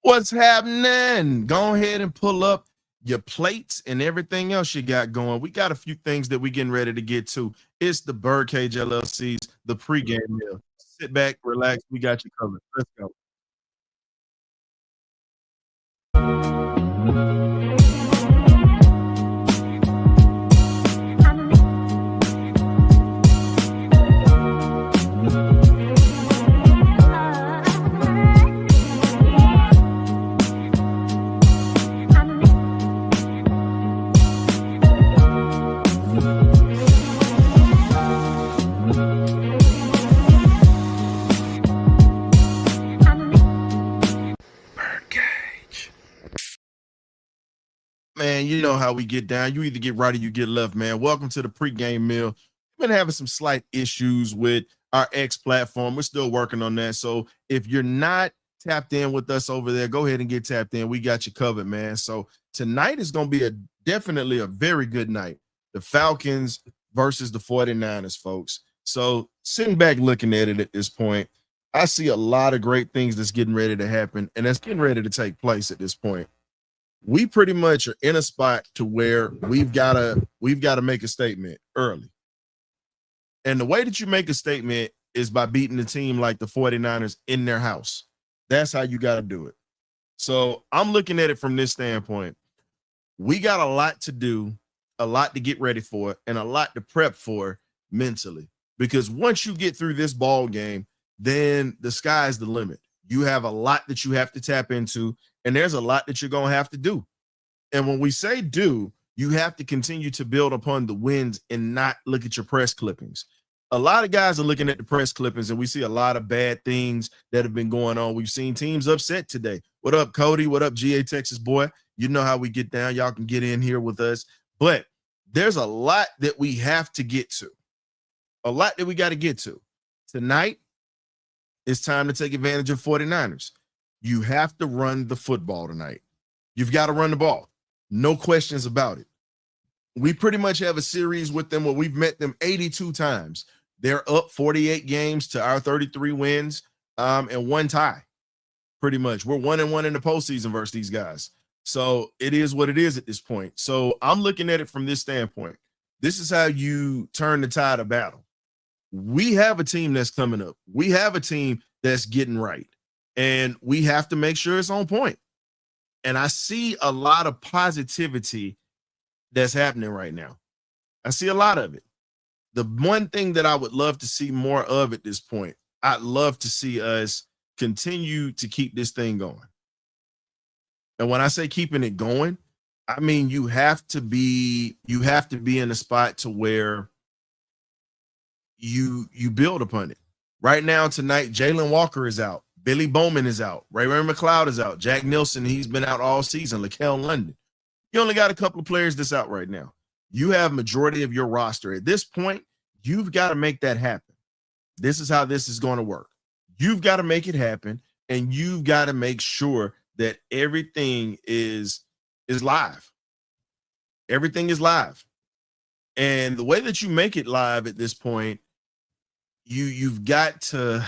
What's happening? Go ahead and pull up your plates and everything else you got going. We got a few things that we getting ready to get to. It's the BirdCage LLC's the pregame meal. Sit back, relax. We got you covered. Let's go. BirdCage. Man, you know how we get down. You either get right or you get left, man. Welcome to the pregame meal. We've been having some slight issues with our X platform. We're still working on that. So if you're not tapped in with us over there, go ahead and get tapped in. We got you covered, man. So tonight is going to be definitely a very good night. The Falcons versus the 49ers, folks. So sitting back looking at it at this point, I see a lot of great things that's getting ready to happen, and that's getting ready to take place at this point. We pretty much are in a spot to where we've got to make a statement early. And the way that you make a statement is by beating a team like the 49ers in their house. That's how you got to do it. So I'm looking at it from this standpoint. We got a lot to do, a lot to get ready for, and a lot to prep for mentally. Because once you get through this ball game, then the sky's the limit. You have a lot that you have to tap into, and there's a lot that you're going to have to do. And when we say do, you have to continue to build upon the wins and not look at your press clippings. A lot of guys are looking at the press clippings, and we see a lot of bad things that have been going on. We've seen teams upset today. What up, Cody? What up, GA Texas boy? You know how we get down. Y'all can get in here with us. But there's a lot that we have to get to. A lot that we got to get to. Tonight, it's time to take advantage of 49ers. You have to run the football tonight. You've got to run the ball. No questions about it. We pretty much have a series with them where we've met them 82 times. They're up 48 games to our 33 wins and one tie. Pretty much. We're 1-1 in the postseason versus these guys. So it is what it is at this point. So I'm looking at it from this standpoint. This is how you turn the tide of battle. We have a team that's coming up. We have a team that's getting right. And we have to make sure it's on point. And I see a lot of positivity that's happening right now. I see a lot of it. The one thing that I would love to see more of at this point, I'd love to see us continue to keep this thing going. And when I say keeping it going, I mean you have to be in a spot to where you build upon it. Right now, tonight, Jalen Walker is out. Billy Bowman is out. Ray McLeod is out. Jack Nielsen, he's been out all season. Lakel London. You only got a couple of players that's out right now. You have majority of your roster. At this point, you've got to make that happen. This is how this is going to work. You've got to make it happen, and you've got to make sure that everything is live. Everything is live. And the way that you make it live at this point, you've got to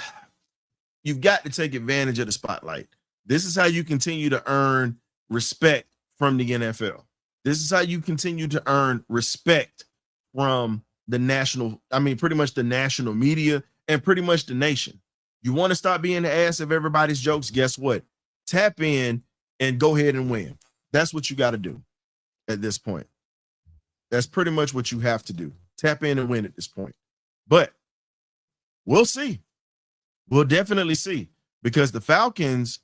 take advantage of the spotlight. This is how you continue to earn respect from the NFL. This is how you continue to earn respect from the pretty much the national media and pretty much the nation. You want to stop being the ass of everybody's jokes? Guess what? Tap in and go ahead and win. That's what you got to do at this point. That's pretty much what you have to do. Tap in and win at this point. But we'll see. We'll definitely see, because the Falcons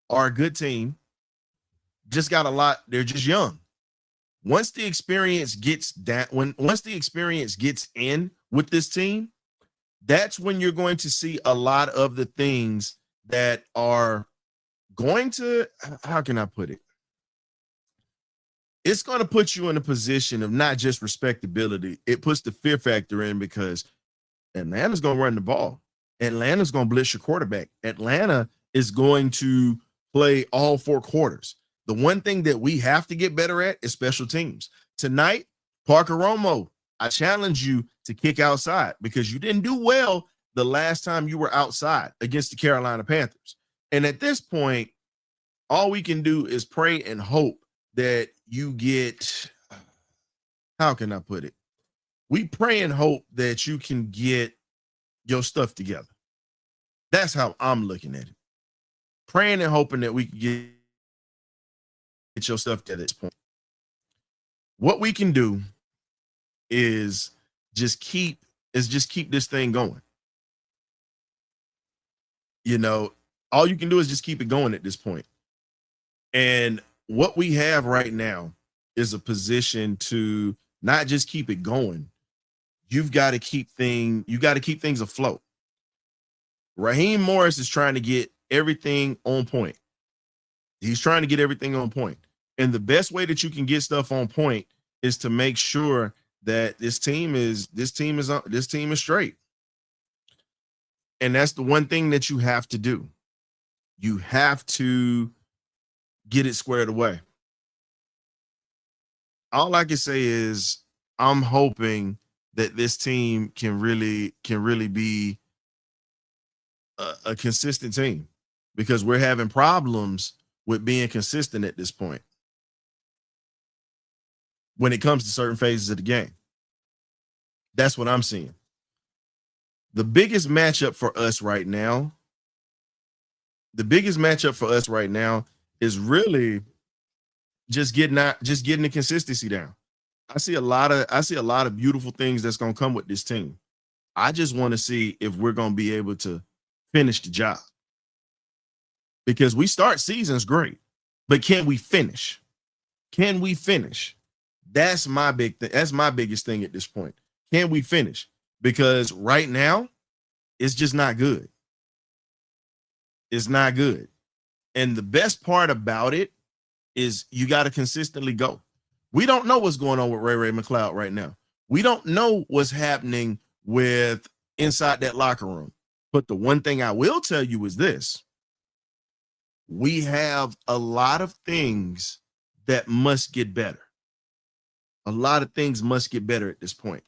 are a good team. Just got a lot. They're just young. Once the experience gets in with this team, that's when you're going to see a lot of the things that are going to, how can I put it? It's going to put you in a position of not just respectability. It puts the fear factor in, because Atlanta's going to run the ball. Atlanta's going to blitz your quarterback. Atlanta is going to play all four quarters. The one thing that we have to get better at is special teams. Tonight, Parker Romo, I challenge you to kick outside, because you didn't do well the last time you were outside against the Carolina Panthers. And at this point, all we can do is pray and hope that you get, how can I put it? We pray and hope that you can get your stuff together. That's how I'm looking at it. Praying and hoping that we can get your stuff to this point. What we can do is just keep this thing going. You know, all you can do is just keep it going at this point. And what we have right now is a position to not just keep it going. You got to keep things afloat. Raheem Morris is trying to get everything on point. He's trying to get everything on point. And the best way that you can get stuff on point is to make sure that this team is straight. And that's the one thing that you have to do. You have to get it squared away. All I can say is I'm hoping that this team can really be a consistent team, because we're having problems with being consistent at this point when it comes to certain phases of the game. That's what I'm seeing. The biggest matchup for us right now is really just getting the consistency down. I see a lot of beautiful things that's going to come with this team. I just want to see if we're going to be able to finish the job, because we start seasons great, but can we finish? Can we finish? That's my big thing. That's my biggest thing at this point. Can we finish? Because right now it's just not good. It's not good. And the best part about it is you got to consistently go. We don't know what's going on with Ray McCloud right now. We don't know what's happening with inside that locker room. But the one thing I will tell you is this: we have a lot of things that must get better. A lot of things must get better at this point.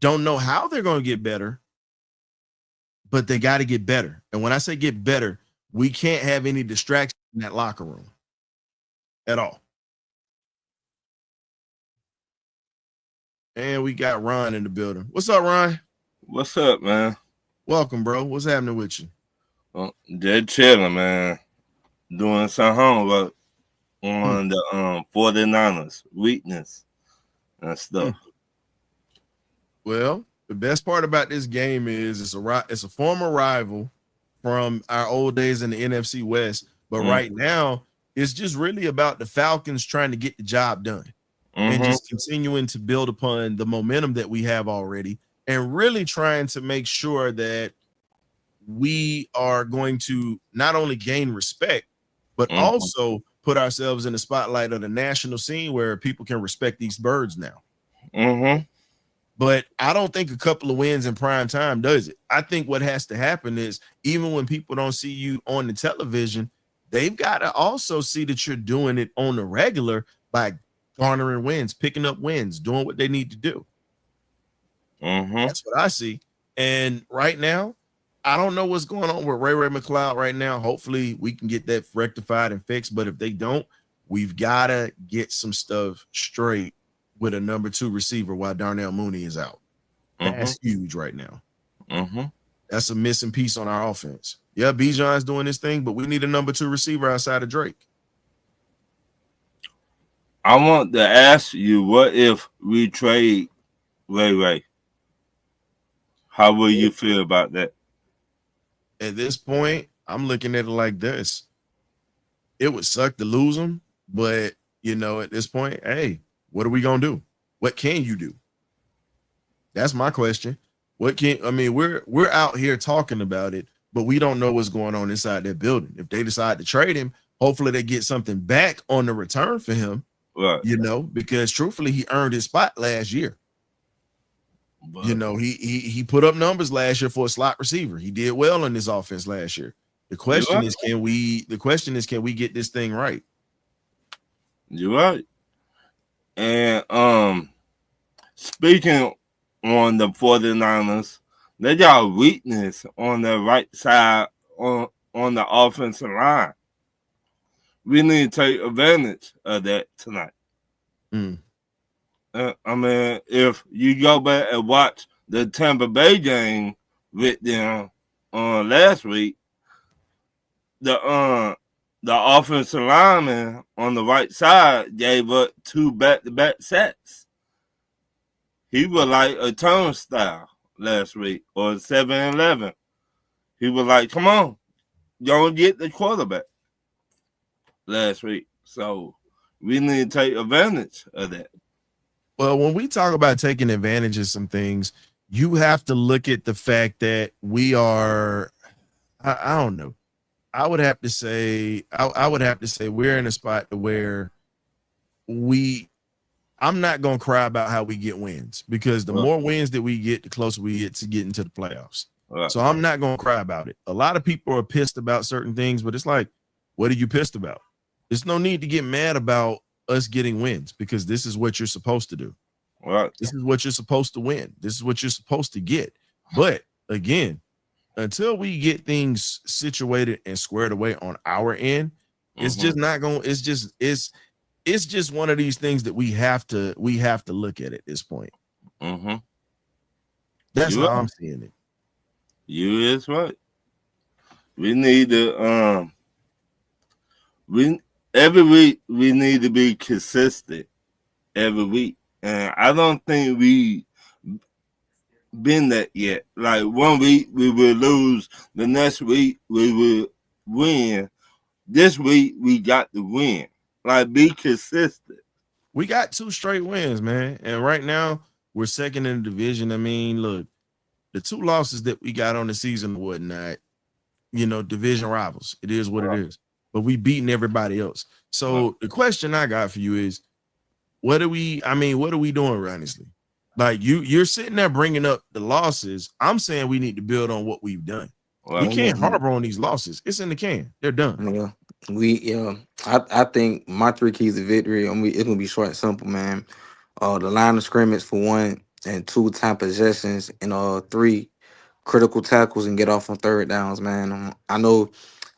Don't know how they're going to get better, but they got to get better. And when I say get better, we can't have any distractions in that locker room at all. And we got Ron in the building. What's up, Ron? What's up, man? Welcome, bro. What's happening with you? Well, just chilling, man. Doing some homework on the 49ers weakness and stuff. Well, the best part about this game is it's a former rival from our old days in the NFC West, but right now it's just really about the Falcons trying to get the job done and just continuing to build upon the momentum that we have already, and really trying to make sure that we are going to not only gain respect, but also put ourselves in the spotlight of the national scene where people can respect these birds now. But I don't think a couple of wins in prime time does it. I think what has to happen is, even when people don't see you on the television, they've got to also see that you're doing it on the regular by garnering wins, picking up wins, doing what they need to do. That's what I see. And right now, I don't know what's going on with Ray McCloud right now. Hopefully we can get that rectified and fixed. But if they don't, we've got to get some stuff straight with a number 2 receiver while Darnell Mooney is out. That's huge right now. That's a missing piece on our offense. Yeah, Bijan's doing this thing, but we need a number 2 receiver outside of Drake. I want to ask you, what if we trade Ray? How will you feel about that? At this point, I'm looking at it like this. It would suck to lose him, but, at this point, hey, what are we going to do? What can you do? That's my question. We're out here talking about it, but we don't know what's going on inside that building. If they decide to trade him, hopefully they get something back on the return for him. Right. Because truthfully, he earned his spot last year. But, he put up numbers last year for a slot receiver. He did well on this offense last year. The question is, can we get this thing right? You're right. And speaking on the 49ers, they got weakness on the right side on the offensive line. we need to take advantage of that tonight. Mm. I mean, if you go back and watch the Tampa Bay game with them last week, the offensive lineman on the right side gave up 2 back-to-back sacks. He was like a turnstile last week, or 7-11. He was like, come on, don't get the quarterback last week. So we need to take advantage of that. Well, when we talk about taking advantage of some things, you have to look at the fact that we are, I don't know. I would have to say we're in a spot where I'm not going to cry about how we get wins, because the more wins that we get, the closer we get to getting to the playoffs. Right. So I'm not going to cry about it. A lot of people are pissed about certain things, but it's like, what are you pissed about? There's no need to get mad about us getting wins, because this is what you're supposed to do. Right. This is what you're supposed to win. This is what you're supposed to get. But again, until we get things situated and squared away on our end, it's just not going. It's just one of these things that we have to look at this point. That's how I'm seeing it. You is right. We need to every week we need to be consistent every week, and I don't think we been that yet. Like, one week we will lose, the next week we will win. This week we got to win. Like, be consistent. We got 2 straight wins, man, and right now we're second in the division. I mean, look, the 2 losses that we got on the season and whatnot, division rivals. It is what it is. But we beating everybody else. So the question I got for you is, what are we doing, honestly? Like, you're sitting there bringing up the losses. I'm saying we need to build on what we've done. We can't harbor on these losses. It's in the can. They're done. Yeah, I think my 3 keys to victory, it's gonna be short and simple, man. The line of scrimmage for 1, and 2 time possessions, and 3 critical tackles and get off on third downs, man. I know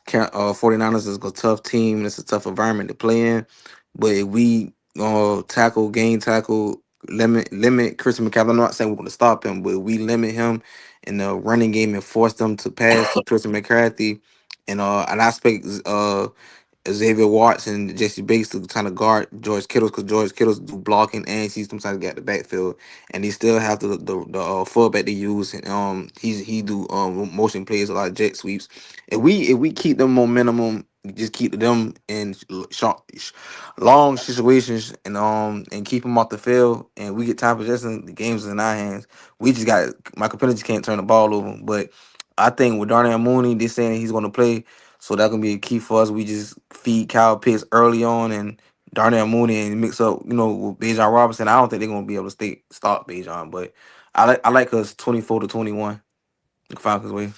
49ers is a tough team. It's a tough environment to play in, but if we gain tackle, limit Christian McCaffrey. I'm not saying we're going to stop him, but we limit him in the running game and force them to pass to Christian McCarthy, and I expect Xavier Watts and Jesse Bates to kind of guard George Kittle, because George Kittle's do blocking and he sometimes get the backfield, and they still have the fullback they use, and he do motion plays, a lot of jet sweeps. If we keep them momentum, just keep them in long situations, and keep them off the field, and we get time possession, the game's in our hands. We just got Michael Penix can't turn the ball over, but I think with Darnell Mooney, they're saying he's going to play. So that's gonna be a key for us. We just feed Kyle Pitts early on and Darnell Mooney and mix up, with Bijan Robinson. I don't think they're gonna be able to stop Bijan, but I like us 24-21. The Falcons way.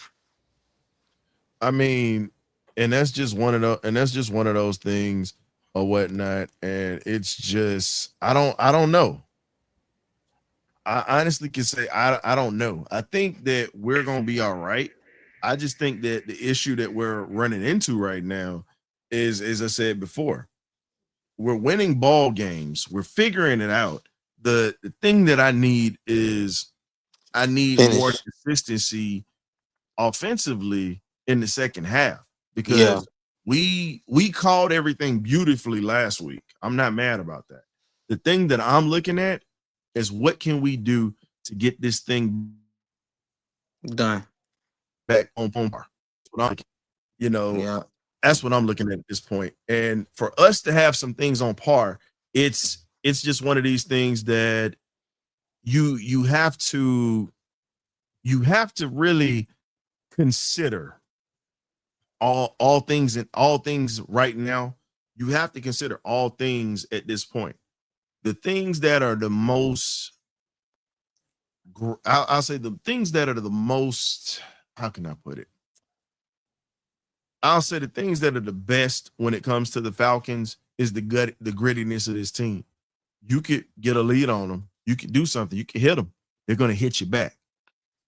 I mean, and that's just one of those things or whatnot. And it's just I don't know. I honestly can say I don't know. I think that we're gonna be all right. I just think that the issue that we're running into right now is, as I said before, we're winning ball games. We're figuring it out. The thing that I need is more consistency offensively in the second half, because we called everything beautifully last week. I'm not mad about that. The thing that I'm looking at is, what can we do to get this thing done back on par? That's what I'm looking at this point. And for us to have some things on par, it's just one of these things that you have to really consider all things right now. You have to consider all things at this point. The things that are the most, I'll say the things that are the most, how can I put it? I'll say the things that are the best when it comes to the Falcons is the grittiness of this team. You could get a lead on them. You could do something. You could hit them. They're going to hit you back.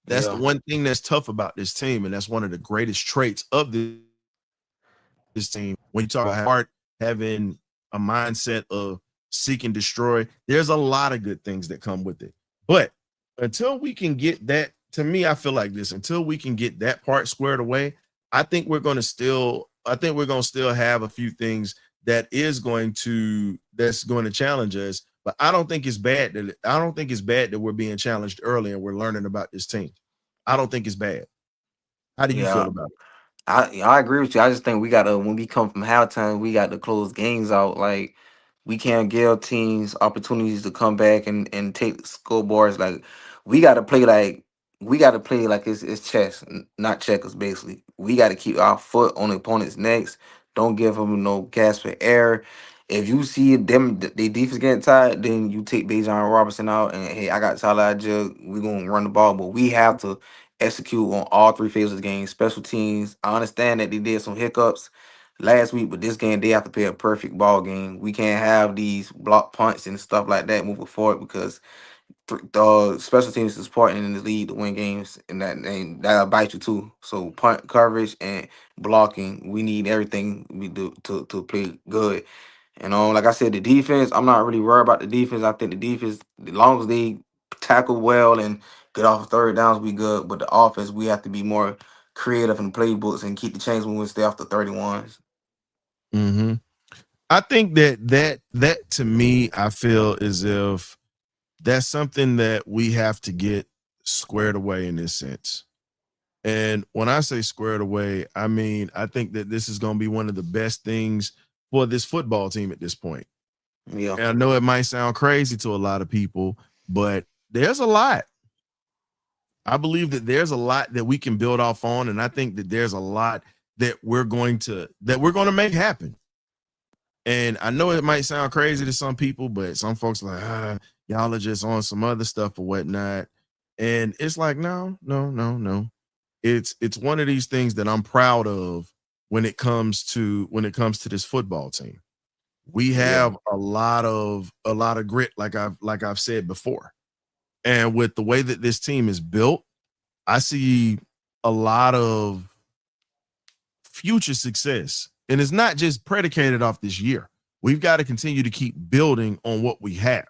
That's the one thing that's tough about this team, and that's one of the greatest traits of this team. When you talk about heart, having a mindset of seek and destroy. There's a lot of good things that come with it. But until we can get that, to me, I feel like this, until we can get that part squared away, I think we're going to still have a few things that's going to challenge us. But I don't think it's bad that we're being challenged early and we're learning about this team. I don't think it's bad. How do you feel Yeah. about it? I agree with you. I just think we gotta, when we come from halftime, we got to close games out. Like, we can't give teams opportunities to come back and take scoreboards. Like, we gotta play like it's chess, not checkers. Basically, we got to keep our foot on the opponent's necks. Don't give them no gas for air. If you see them, they defense getting tired, then you take Bijan Robinson out, and hey, I got Tyler Jug. We gonna run the ball, but we have to execute on all three phases of the game. Special teams, I understand that they did some hiccups last week, but this game they have to play a perfect ball game. We can't have these block punts and stuff like that moving forward, because the special teams is important in the league to win games, and that'll bite you too. So punt coverage and blocking, we need everything we do to play good. And like I said, the defense, I'm not really worried about the defense. I think the defense, as long as they tackle well and get off of third downs, we good. But the offense, we have to be more creative in the playbooks and keep the chains when we stay off the 31s. Mm-hmm. I think that to me, I feel as if that's something that we have to get squared away in this sense. And when I say squared away, I mean, I think that this is going to be one of the best things for this football team at this point. Yeah. And I know it might sound crazy to a lot of people, but there's a lot. I believe that there's a lot that we can build off on, and I think that there's a lot that we're going to make happen. And I know it might sound crazy to some people, but some folks are like, y'all are just on some other stuff or whatnot. And it's like, no. It's one of these things that I'm proud of when it comes to this football team. We Yeah. have a lot of grit, like I've said before. And with the way that this team is built, I see a lot of future success. And it's not just predicated off this year. We've got to continue to keep building on what we have.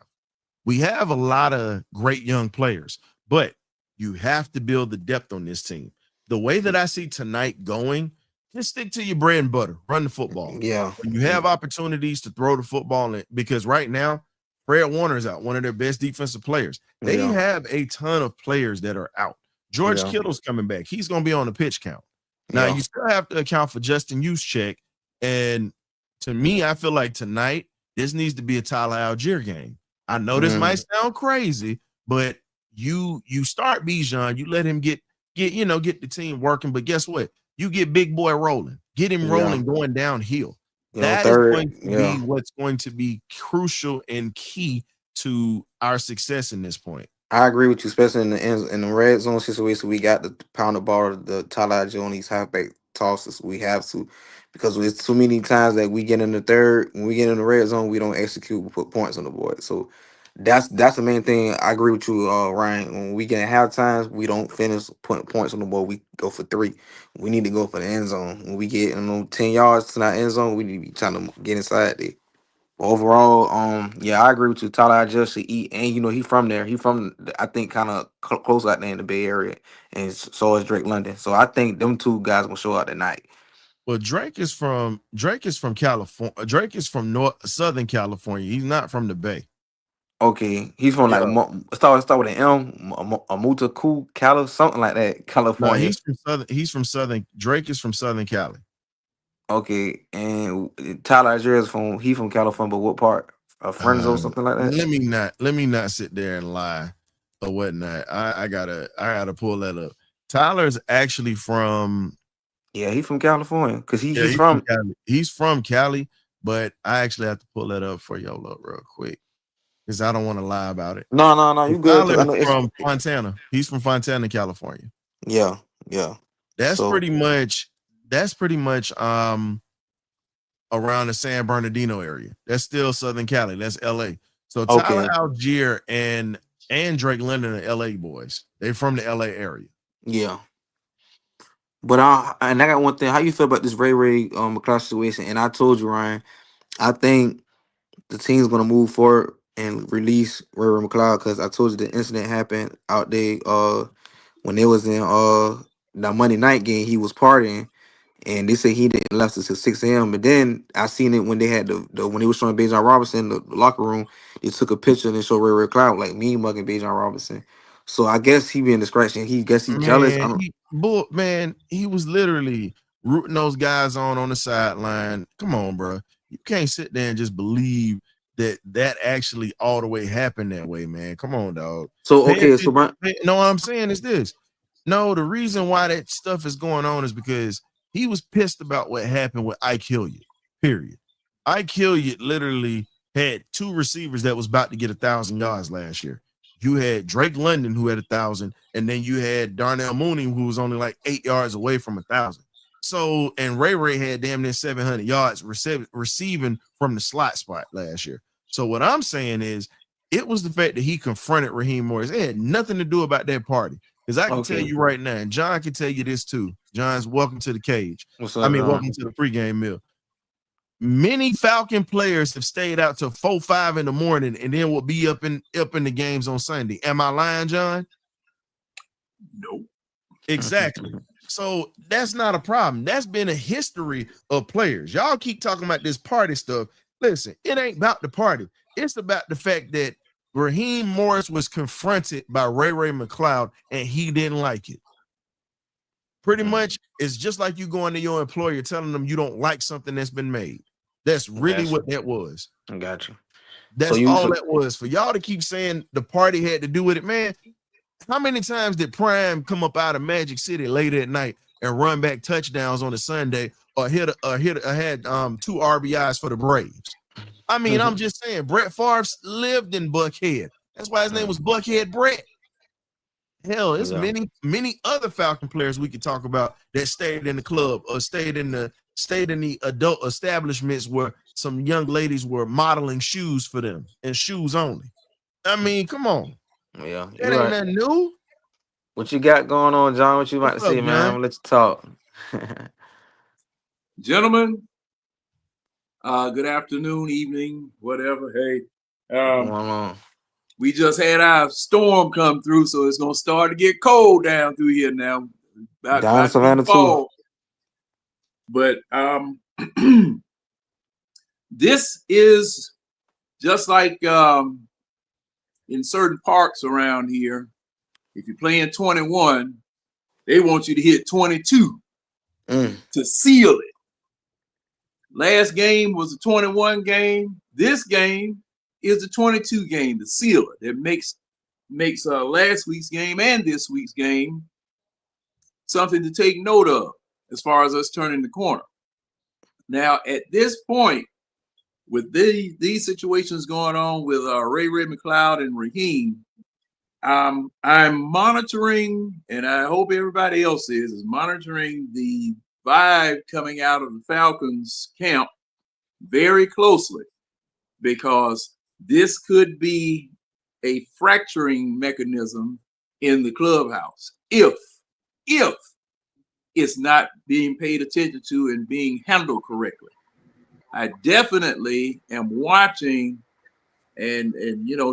We have a lot of great young players, but you have to build the depth on this team. The way that I see tonight going, just stick to your bread and butter, run the football. Yeah. When you have opportunities to throw the football in, because right now, Fred Warner's out, one of their best defensive players. They Yeah. have a ton of players that are out. George Yeah. Kittle's coming back. He's going to be on the pitch count. Now, Yeah. you still have to account for Justin Juszczyk. And to me, I feel like tonight, this needs to be a Tyler Algier game. I know this might sound crazy, but you start Bijan, you let him get the team working. But guess what? You get big boy rolling, get him rolling, going downhill. That is going to be what's going to be crucial and key to our success in this point. I agree with you, especially in the red zone situation. We got to pound the ball, the Tyler Jones halfback tosses. We have to, because it's too many times that we get in the third, when we get in the red zone, we don't execute, we put points on the board. So that's the main thing. I agree with you, Ryan. When we get in half times, we don't finish putting points on the board. We go for 3. We need to go for the end zone. When we get 10 yards to that end zone, we need to be trying to get inside there. Overall, yeah, I agree with you. Tyler just to eat, and he from there. He from, I think, kind of close out there in the Bay Area, and so is Drake London. So I think them two guys will show out tonight. Well, Drake is from California. Drake is from Southern California. He's not from the Bay. Okay, he's from like start with an M, Amutaku, Cali, something like that, No, California. he's from Southern. He's from Southern. Drake is from Southern Cali. Okay, and Tyler is from California, but what part? Fresno, something like that. Let me not sit there and lie or whatnot. I gotta pull that up. Tyler's actually from. Yeah, he's from California because he's from from. Cali. He's from Cali, but I actually have to pull that up for y'all real quick because I don't want to lie about it. No, you good? I know Tyler's from Fontana. He's from Fontana, California. Yeah. That's pretty much around the San Bernardino area. That's still Southern Cali. That's LA. So Tyler Algier and Drake London are LA boys. They're from the LA area. Yeah. But and I got one thing. How you feel about this Ray McCloud situation? And I told you, Ryan, I think the team's gonna move forward and release Ray Ray McCloud because I told you the incident happened out there when they was in the Monday night game. He was partying, and they said he didn't left until 6 a.m. But then I seen it when they had the when they was showing Bijan Robinson the locker room. They took a picture and they showed Ray Ray Cloud like me mugging Bijan Robinson. So I guess he being discretion. He guess he jealous. I Man, don't. he was literally rooting those guys on the sideline. Come on, bro. You can't sit there and just believe that actually all the way happened that way, man. Come on, dog. So Pay okay, so attention. my No, what I'm saying is this. No, the reason why that stuff is going on is because he was pissed about what happened with Ike Hilliard. Period. Ike Hilliard literally had 2 receivers that was about to get 1,000 yards last year. You had Drake London who had 1,000, and then you had Darnell Mooney who was only like 8 yards away from 1,000. So, and Ray Ray had damn near 700 yards receiving from the slot spot last year. So what I'm saying is, it was the fact that he confronted Raheem Morris. It had nothing to do about that party. Because I can tell okay. you right now, and John can tell you this too. John's welcome to the cage. What's I up, mean, John? welcome to the pregame meal. Many Falcon players have stayed out till 4, 5 in the morning and then will be up in the games on Sunday. Am I lying, John? Nope. Exactly. So that's not a problem. That's been a history of players. Y'all keep talking about this party stuff. Listen, it ain't about the party. It's about the fact that Raheem Morris was confronted by Ray Ray McCloud and he didn't like it. Pretty much, it's just like you going to your employer telling them you don't like something that's been made. That's really what that was. I got you. That's all that was. For y'all to keep saying the party had to do with it, man. How many times did Prime come up out of Magic City late at night and run back touchdowns on a Sunday or had 2 RBIs for the Braves? I mean, I'm just saying, Brett Favre lived in Buckhead. That's why his name was Buckhead Brett. Hell, there's many other Falcon players we could talk about that stayed in the club or stayed in the adult establishments where some young ladies were modeling shoes for them and shoes only. I mean, come on. Yeah, That ain't nothing new. What you got going on, John? What you about to say, man? I'm gonna let you talk. Gentlemen, good afternoon, evening, whatever. Hey, What's going on? we just had our storm come through, so it's gonna start to get cold down through here now. Down in Savannah too. But this is just like in certain parks around here. If you're playing 21, they want you to hit 22 to seal it. Last game was a 21 game. This game is a 22 game to seal it. It makes last week's game and this week's game something to take note of as far as us turning the corner. Now, at this point, with these situations going on with Ray Ray McCloud and Raheem, I'm monitoring, and I hope everybody else is monitoring the vibe coming out of the Falcons camp very closely, because this could be a fracturing mechanism in the clubhouse if it's not being paid attention to and being handled correctly. I definitely am watching and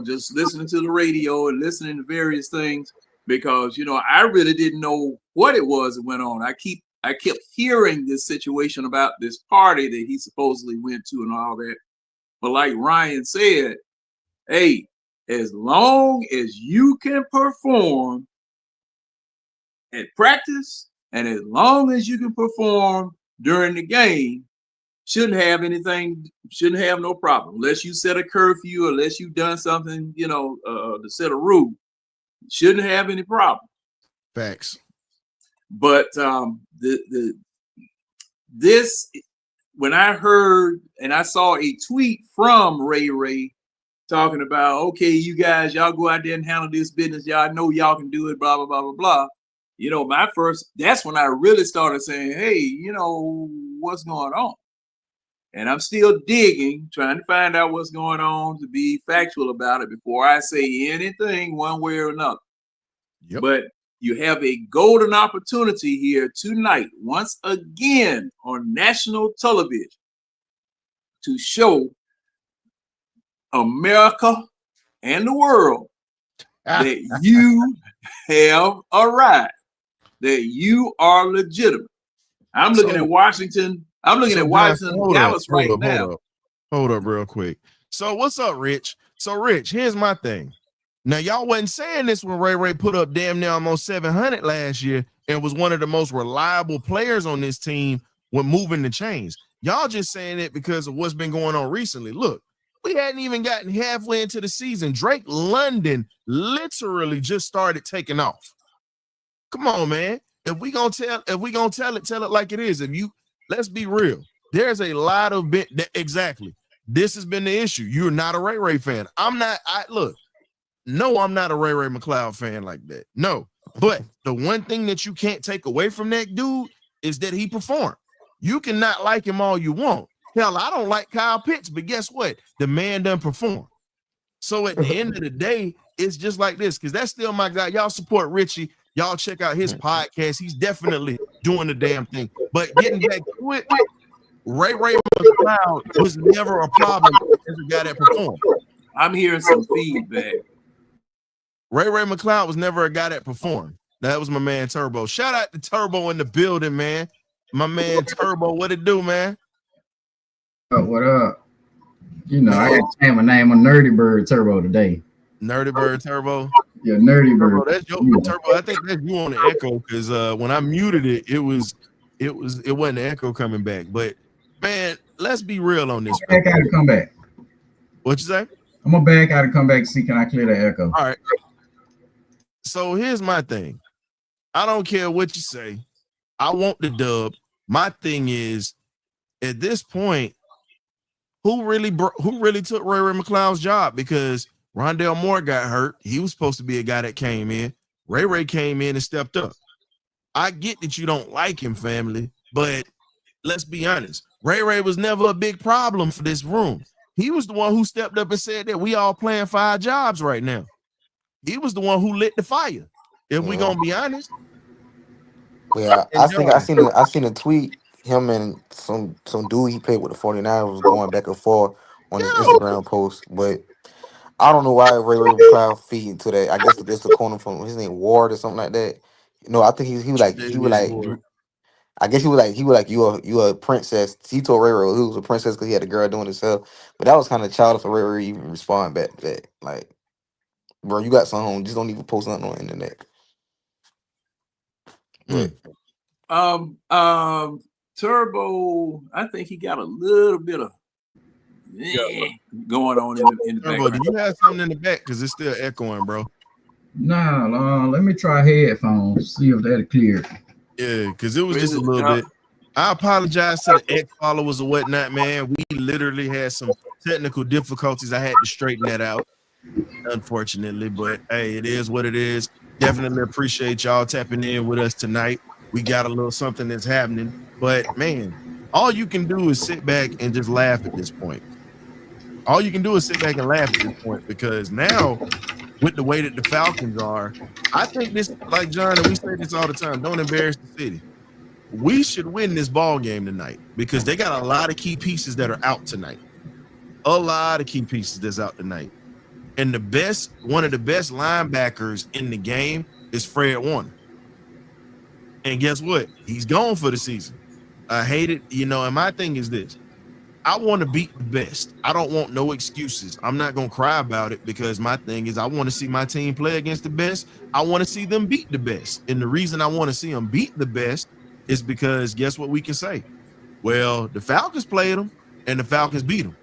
just listening to the radio and listening to various things, because I really didn't know what it was that went on. I kept hearing this situation about this party that he supposedly went to and all that. But like Ryan said, hey, as long as you can perform at practice and as long as you can perform during the game, shouldn't have no problem, unless you set a curfew, unless you've done something, to set a rule. Shouldn't have any problem. Facts. But this, when I heard and I saw a tweet from Ray talking about, okay, you guys, y'all go out there and handle this business. Y'all know y'all can do it, blah, blah, blah, blah, blah. That's when I really started saying, hey, what's going on? And I'm still digging, trying to find out what's going on to be factual about it before I say anything one way or another. Yep. But you have a golden opportunity here tonight, once again on national television, to show America and the world that you have arrived, that you are legitimate. I'm looking at Washington. I'm looking at Washington Dallas right now. Hold up real quick. So what's up, Rich? So Rich, here's my thing. Now, y'all wasn't saying this when Ray put up damn near almost 700 last year and was one of the most reliable players on this team when moving the chains. Y'all just saying it because of what's been going on recently. Look, we hadn't even gotten halfway into the season. Drake London literally just started taking off. Come on, man. If we gonna tell it like it is. Let's be real. There's a lot of exactly. This has been the issue. You're not a Ray fan. No, I'm not a Ray McCloud fan like that. No, but the one thing that you can't take away from that dude is that he performed. You cannot like him all you want. Hell, I don't like Kyle Pitts, but guess what? The man done perform. So at the end of the day, it's just like this, because that's still my guy. Y'all support Richie. Y'all check out his podcast. He's definitely doing the damn thing. But getting back to it, Ray McCloud was never a problem as a guy that performed. I'm hearing some feedback. Ray McCloud was never a guy that performed. That was my man Turbo. Shout out to Turbo in the building, man. My man Turbo, what it do, man? What up? You know, I got to change my name on Nerdy Bird Turbo today. Nerdy Bird Turbo? Yeah, Nerdy Bird. Turbo, that's your Turbo. I think that's you on the echo, because when I muted it, it wasn't the echo coming back. But man, let's be real on this. Back out and come back. What you say? I'm gonna back out and come back and see can I clear the echo. All right. So here's my thing. I don't care what you say. I want the dub. My thing is, at this point, who really took Ray McCloud's job? Because Rondale Moore got hurt. He was supposed to be a guy that came in. Ray came in and stepped up. I get that you don't like him, family, but let's be honest. Ray was never a big problem for this room. He was the one who stepped up and said that we all playing for our jobs right now. He was the one who lit the fire. If we gonna be honest. Yeah, I seen a tweet. Him and some dude he played with the 49ers was going back and forth on his Instagram post, but I don't know why Ray McCloud feed into that. I guess it's the corner from his name Ward or something like that. No, I think he was like I guess he was like you a princess. He told Ray he was a princess because he had a girl doing himself. But that was kind of childish for Ray to even respond back to that. Like, bro, you got something home. Just don't even post nothing on the internet. Mm. Turbo, I think he got a little bit of going on in the Turbo, background. do you have something in the back? Because it's still echoing, bro. Nah, let me try headphones, see if that'll clear. Yeah, because it was just a little bit. I apologize to the ex-followers or whatnot, man. We literally had some technical difficulties. I had to straighten that out, unfortunately. But, hey, it is what it is. Definitely appreciate y'all tapping in with us tonight. We got a little something that's happening. But, man, all you can do is sit back and just laugh at this point. All you can do is sit back and laugh at this point, because now, with the way that the Falcons are, I think this, like John, and we say this all the time, don't embarrass the city. We should win this ball game tonight because they got a lot of key pieces that are out tonight. A lot of key pieces that's out tonight. And one of the best linebackers in the game is Fred Warner. And guess what? He's gone for the season. I hate it, and my thing is this. I want to beat the best. I don't want no excuses. I'm not going to cry about it, because my thing is I want to see my team play against the best. I want to see them beat the best. And the reason I want to see them beat the best is because guess what we can say? Well, the Falcons played them and the Falcons beat them.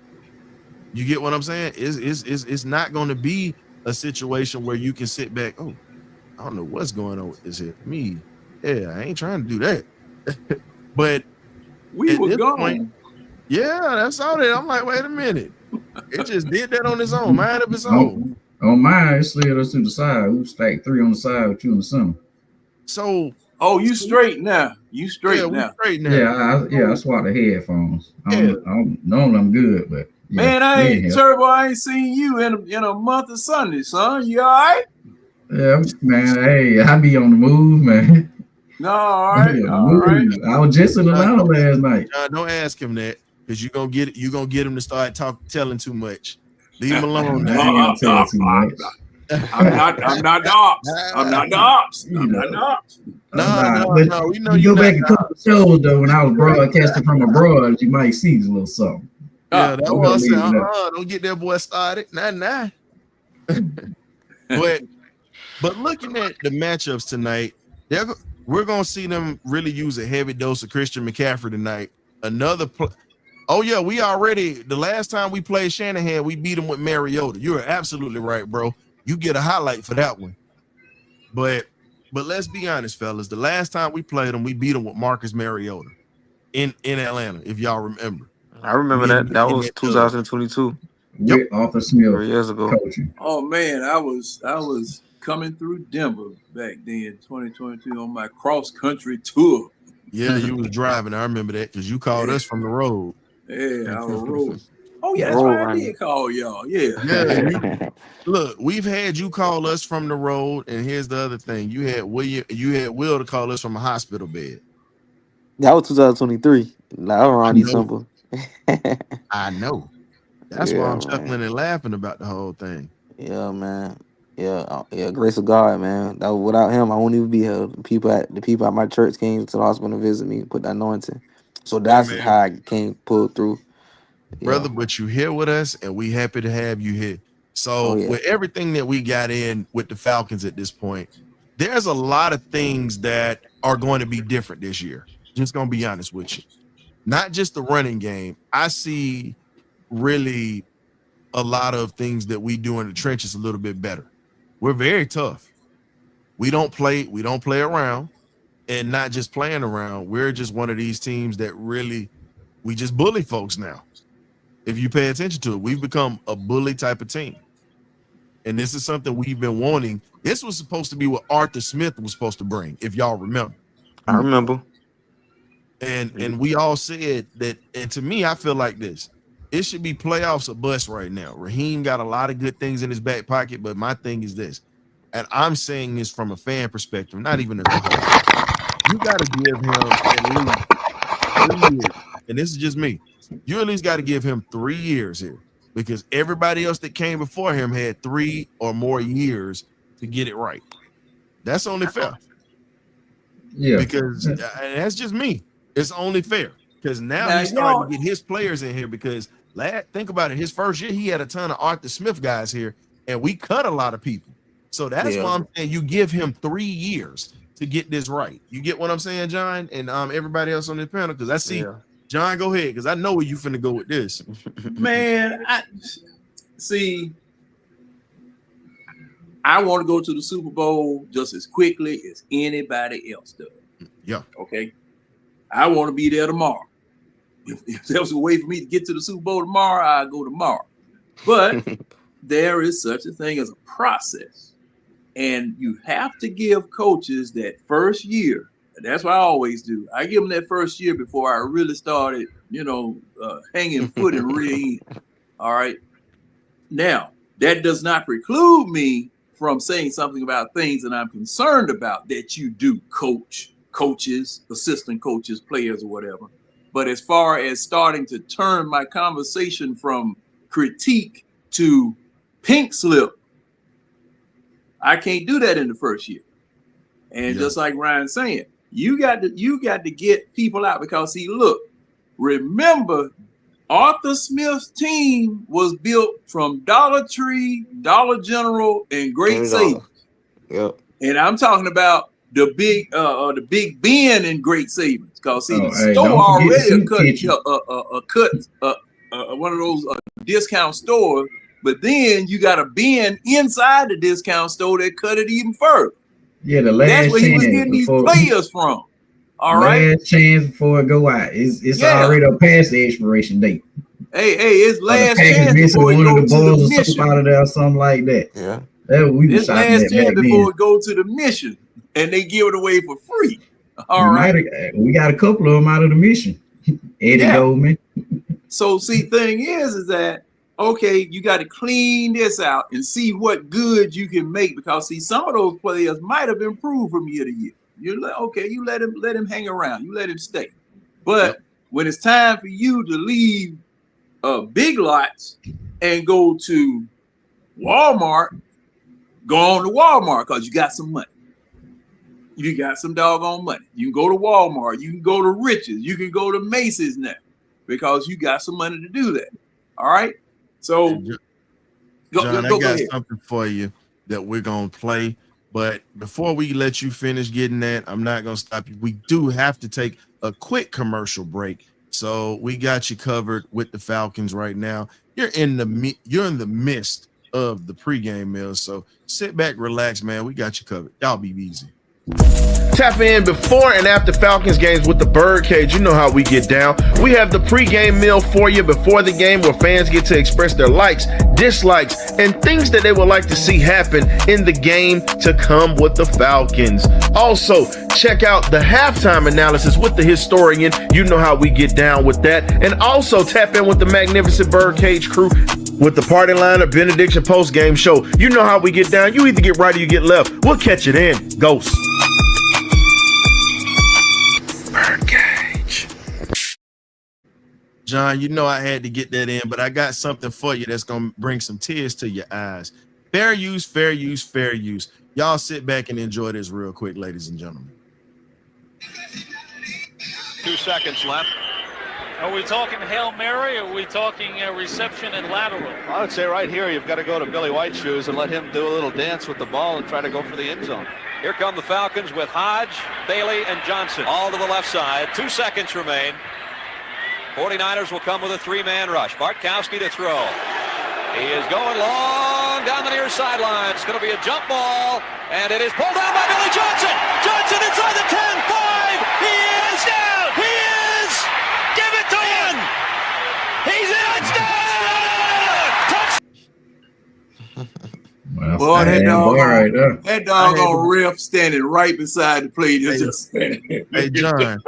You get what I'm saying? It's not going to be a situation where you can sit back. Oh, I don't know what's going on with this here. Me, yeah, I ain't trying to do that. But we were gone. Point, yeah, that's all that. I'm like, wait a minute. It just did that on its own, mind of its own. On mine, it slid us to the side. We stacked 3 on the side with 2 in the center. So, you straight now. You straight now. Straight now. Yeah, I swapped the headphones. Normally I'm good, but man, Turbo. I ain't seen you in a month of Sunday, son. You all right? Yeah, man. Hey, I be on the move, man. No, all right. I was just in Atlanta last night. John, don't ask him that. because you're gonna get him to start telling too much. Leave him alone I now. ain't gonna tell it too much. I'm not the ops. I'm not the ops. I'm not the ops. No. We know you you go back not a couple of shows though when I was broadcasting from abroad, you might see a little something. Yeah, that's I'm what I gonna leave said. Don't get that boy started. Nah. But looking at the matchups tonight, we're gonna see them really use a heavy dose of Christian McCaffrey tonight. Oh yeah, the last time we played Shanahan, we beat him with Mariota. You're absolutely right, bro. You get a highlight for that one. But let's be honest, fellas. The last time we played him, we beat him with Marcus Mariota in Atlanta, if y'all remember. I remember that. That was 2022. With Arthur Smith 3 years ago. coaching. Oh man, I was coming through Denver back then, 2022, on my cross country tour. Yeah, you was driving. I remember that because you called us from the road. Yeah, I rode. Oh yeah, that's Road right. I running. did call y'all. Yeah. Yeah. Look, we've had you call us from the road, and here's the other thing: you had Will to call us from a hospital bed. That was 2023. That was around December. I know. That's why I'm man. chuckling and laughing about the whole thing. Yeah, man. Yeah, grace of God, man. That without him, I wouldn't even be here. The people at my church came to the hospital to visit me, put the anointing. So that's man. how I came pulled through. Brother, but you here with us, and we happy to have you here. So with everything that we got in with the Falcons at this point, there's a lot of things that are going to be different this year. Just gonna be honest with you. Not just the running game. I see really a lot of things that we do in the trenches a little bit better. We're very tough. We don't play around, and not just playing around. We're just one of these teams that really we just bully folks now. If you pay attention to it, we've become a bully type of team. And this is something we've been wanting. This was supposed to be what Arthur Smith was supposed to bring, if y'all remember. I remember. And we all said that, and to me, I feel like this. It should be playoffs or bust right now. Raheem got a lot of good things in his back pocket, but my thing is this, and I'm saying this from a fan perspective, not even as a host. You got to give him at least 3 years, and this is just me. You at least got to give him 3 years here, because everybody else that came before him had 3 or more years to get it right. That's only fair. Yeah, because that's just me. It's only fair because now he's starting to get his players in here. Because think about it, his first year he had a ton of Arthur Smith guys here, and we cut a lot of people. So that's why I'm saying you give him 3 years to get this right. You get what I'm saying, John, and everybody else on this panel? Because I see John, go ahead, because I know where you finna go with this. Man, I want to go to the Super Bowl just as quickly as anybody else does. Yeah. Okay. I want to be there tomorrow. If there was a way for me to get to the Super Bowl tomorrow, I'd go tomorrow. But there is such a thing as a process. And you have to give coaches that first year. And that's what I always do. I give them that first year before I really started, hanging foot and rear end. All right. Now, that does not preclude me from saying something about things that I'm concerned about that you do, coaches, assistant coaches, players, or whatever. But as far as starting to turn my conversation from critique to pink slip, I can't do that in the first year. And just like Ryan's saying, you got to get people out because look, remember, Arthur Smith's team was built from Dollar Tree, Dollar General, and Great Savings. Yep. And I'm talking about the big Ben in Great Savings. Because the store already cut one of those discount stores, but then you got a Ben inside the discount store that cut it even further. Yeah, the last that's where he was getting these players from. All right. Last chance before it go out. It's already past the expiration date. Hey, it's last chance missing before one it of the go to balls the or mission. something out of there or something like that. Yeah. It's last chance before it go to the mission, and they give it away for free. All right. We got a couple of them out of the mission. Eddie Goldman. So thing is that okay, you got to clean this out and see what good you can make, because some of those players might have improved from year to year. You let him hang around, you let him stay. But when it's time for you to leave Big Lots and go to Walmart, go on to Walmart because you got some money. You got some doggone money. You can go to Walmart. You can go to Rich's. You can go to Macy's now because you got some money to do that. All right. So, John, I got something for you that we're going to play. But before we let you finish getting that, I'm not going to stop you. We do have to take a quick commercial break. So we got you covered with the Falcons right now. You're in the midst of the pregame meal. So sit back, relax, man. We got you covered. Y'all be easy. Tap in before and after Falcons games with the BirdCage. You know how we get down. We have the pregame meal for you before the game where fans get to express their likes, dislikes, and things that they would like to see happen in the game to come with the Falcons. Also, check out the halftime analysis with the historian. You know how we get down with that. And also tap in with the magnificent BirdCage crew with the party line or benediction post-game show. You know how we get down. You either get right or you get left. We'll catch it in. Ghost. BirdCage. John, you know I had to get that in, but I got something for you that's going to bring some tears to your eyes. Fair use, fair use, fair use. Y'all sit back and enjoy this real quick, ladies and gentlemen. 2 seconds left. Are we talking Hail Mary or are we talking reception and lateral? I would say right here you've got to go to Billy White's shoes and let him do a little dance with the ball and try to go for the end zone. Here come the Falcons with Hodge, Bailey, and Johnson. All to the left side. 2 seconds remain. 49ers will come with a 3-man rush. Bartkowski to throw. He is going long down the near sideline. It's going to be a jump ball, and it is pulled down by Billy Johnson. Johnson inside the 10, 5. He is down. He is. Give it to him. He's in. Touchdown. Boy, that doggone ref standing right beside the plate. Hey, John.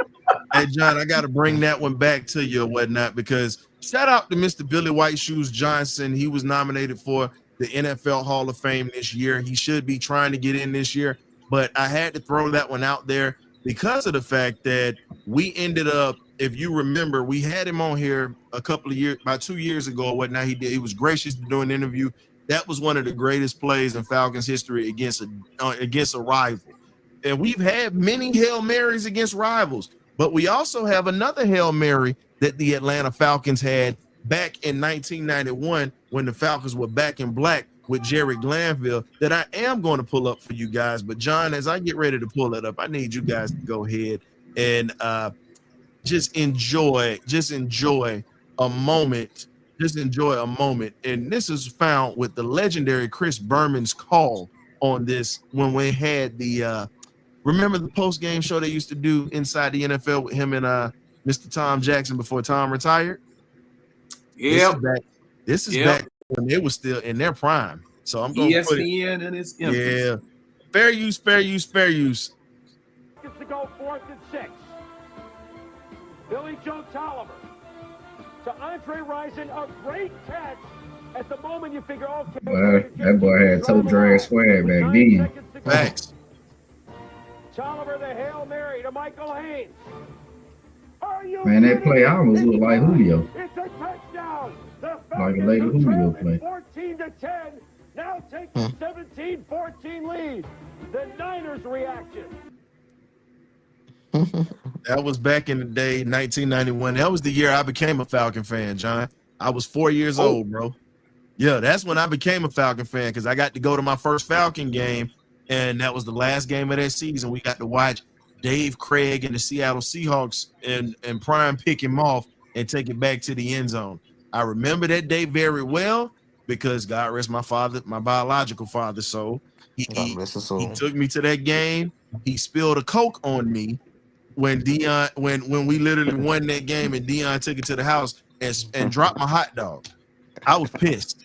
Hey, John, I got to bring that one back to you or whatnot because shout out to Mr. Billy White Shoes Johnson. He was nominated for the NFL Hall of Fame this year. He should be trying to get in this year, but I had to throw that one out there because of the fact that we ended up, if you remember, we had him on here a couple of years, about 2 years ago or whatnot. He was gracious to do an interview. That was one of the greatest plays in Falcons history against a rival. And we've had many Hail Marys against rivals. But we also have another Hail Mary that the Atlanta Falcons had back in 1991 when the Falcons were back in black with Jerry Glanville that I am going to pull up for you guys. But, John, as I get ready to pull that up, I need you guys to go ahead and just enjoy a moment. Just enjoy a moment. And this is found with the legendary Chris Berman's call on this when we had the remember the post-game show they used to do inside the NFL with him and Mr. Tom Jackson before Tom retired? Yeah. This is back when they were still in their prime. So I'm going to put it. And it's yeah. Fair use, fair use, fair use. To go 4th and 6. Billy Joe Tolliver to Andre Rison, a great catch. At the moment you figure, okay. Well, that boy had toe drag swag back then. Thanks. Tolliver, the Hail Mary to Michael Haynes. Man, that play almost looked like Julio. It's a touchdown. Like a later Julio play. 14-10. Now take the 17-14 lead. The Niners reaction. That was back in the day, 1991. That was the year I became a Falcon fan, John. I was 4 years old, bro. Yeah, that's when I became a Falcon fan because I got to go to my first Falcon game. And that was the last game of that season. We got to watch Dave Craig and the Seattle Seahawks and prime pick him off and take it back to the end zone. I remember that day very well because God rest my father, my biological father. So he took me to that game. He spilled a Coke on me when Dion, when we literally won that game and Dion took it to the house and dropped my hot dog. I was pissed.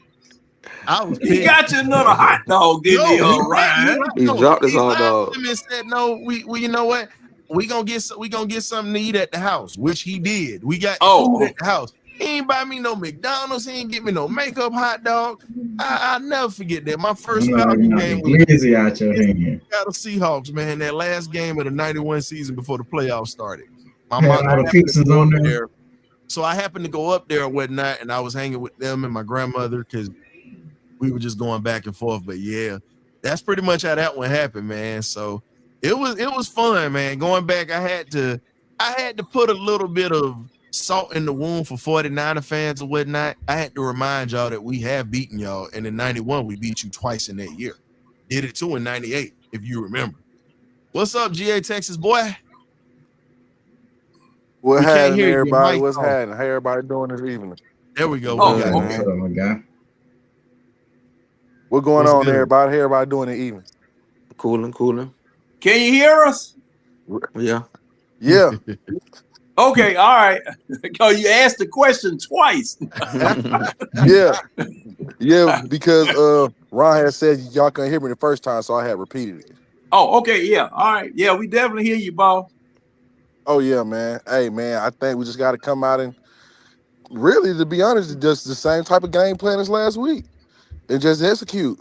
He got you another hot dog, didn't he? All right. He dropped his hot dog. And said, "No, we you know what? We gonna get something to eat at the house," which he did. We got food at the house. He ain't buy me no McDonald's. He ain't get me no makeup hot dog. I'll never forget that. My first Falcon game was Glizzy out your hand. Seattle Seahawks, man. That last game of the '91 season before the playoffs started. My Had mom, all I the happened to fixings go on up there. there. So I happened to go up there and whatnot, and I was hanging with them and my grandmother because we were just going back and forth. But yeah, that's pretty much how that one happened, man. So it was fun, man. Going back, I had to put a little bit of salt in the wound for 49er fans and whatnot. I had to remind y'all that we have beaten y'all, and in 91 we beat you twice in that year. Did it too in 98, if you remember. What's up, GA Texas boy? What We can't happening, hear you. Your everybody? mic's What's off. happening? How everybody doing this evening? There we go. We Oh, got What's okay. up, my guy? What going What's on, good? everybody? How everybody doing this evening? Cooling. Can you hear us? Yeah. Yeah, Okay, all right. Because you asked the question twice. yeah. Because Ron had said y'all couldn't hear me the first time, so I had repeated it. Oh, okay, yeah. All right. Yeah, we definitely hear you, boss. Oh yeah, man. Hey, man. I think we just got to come out and really, to be honest, just the same type of game plan as last week and just execute.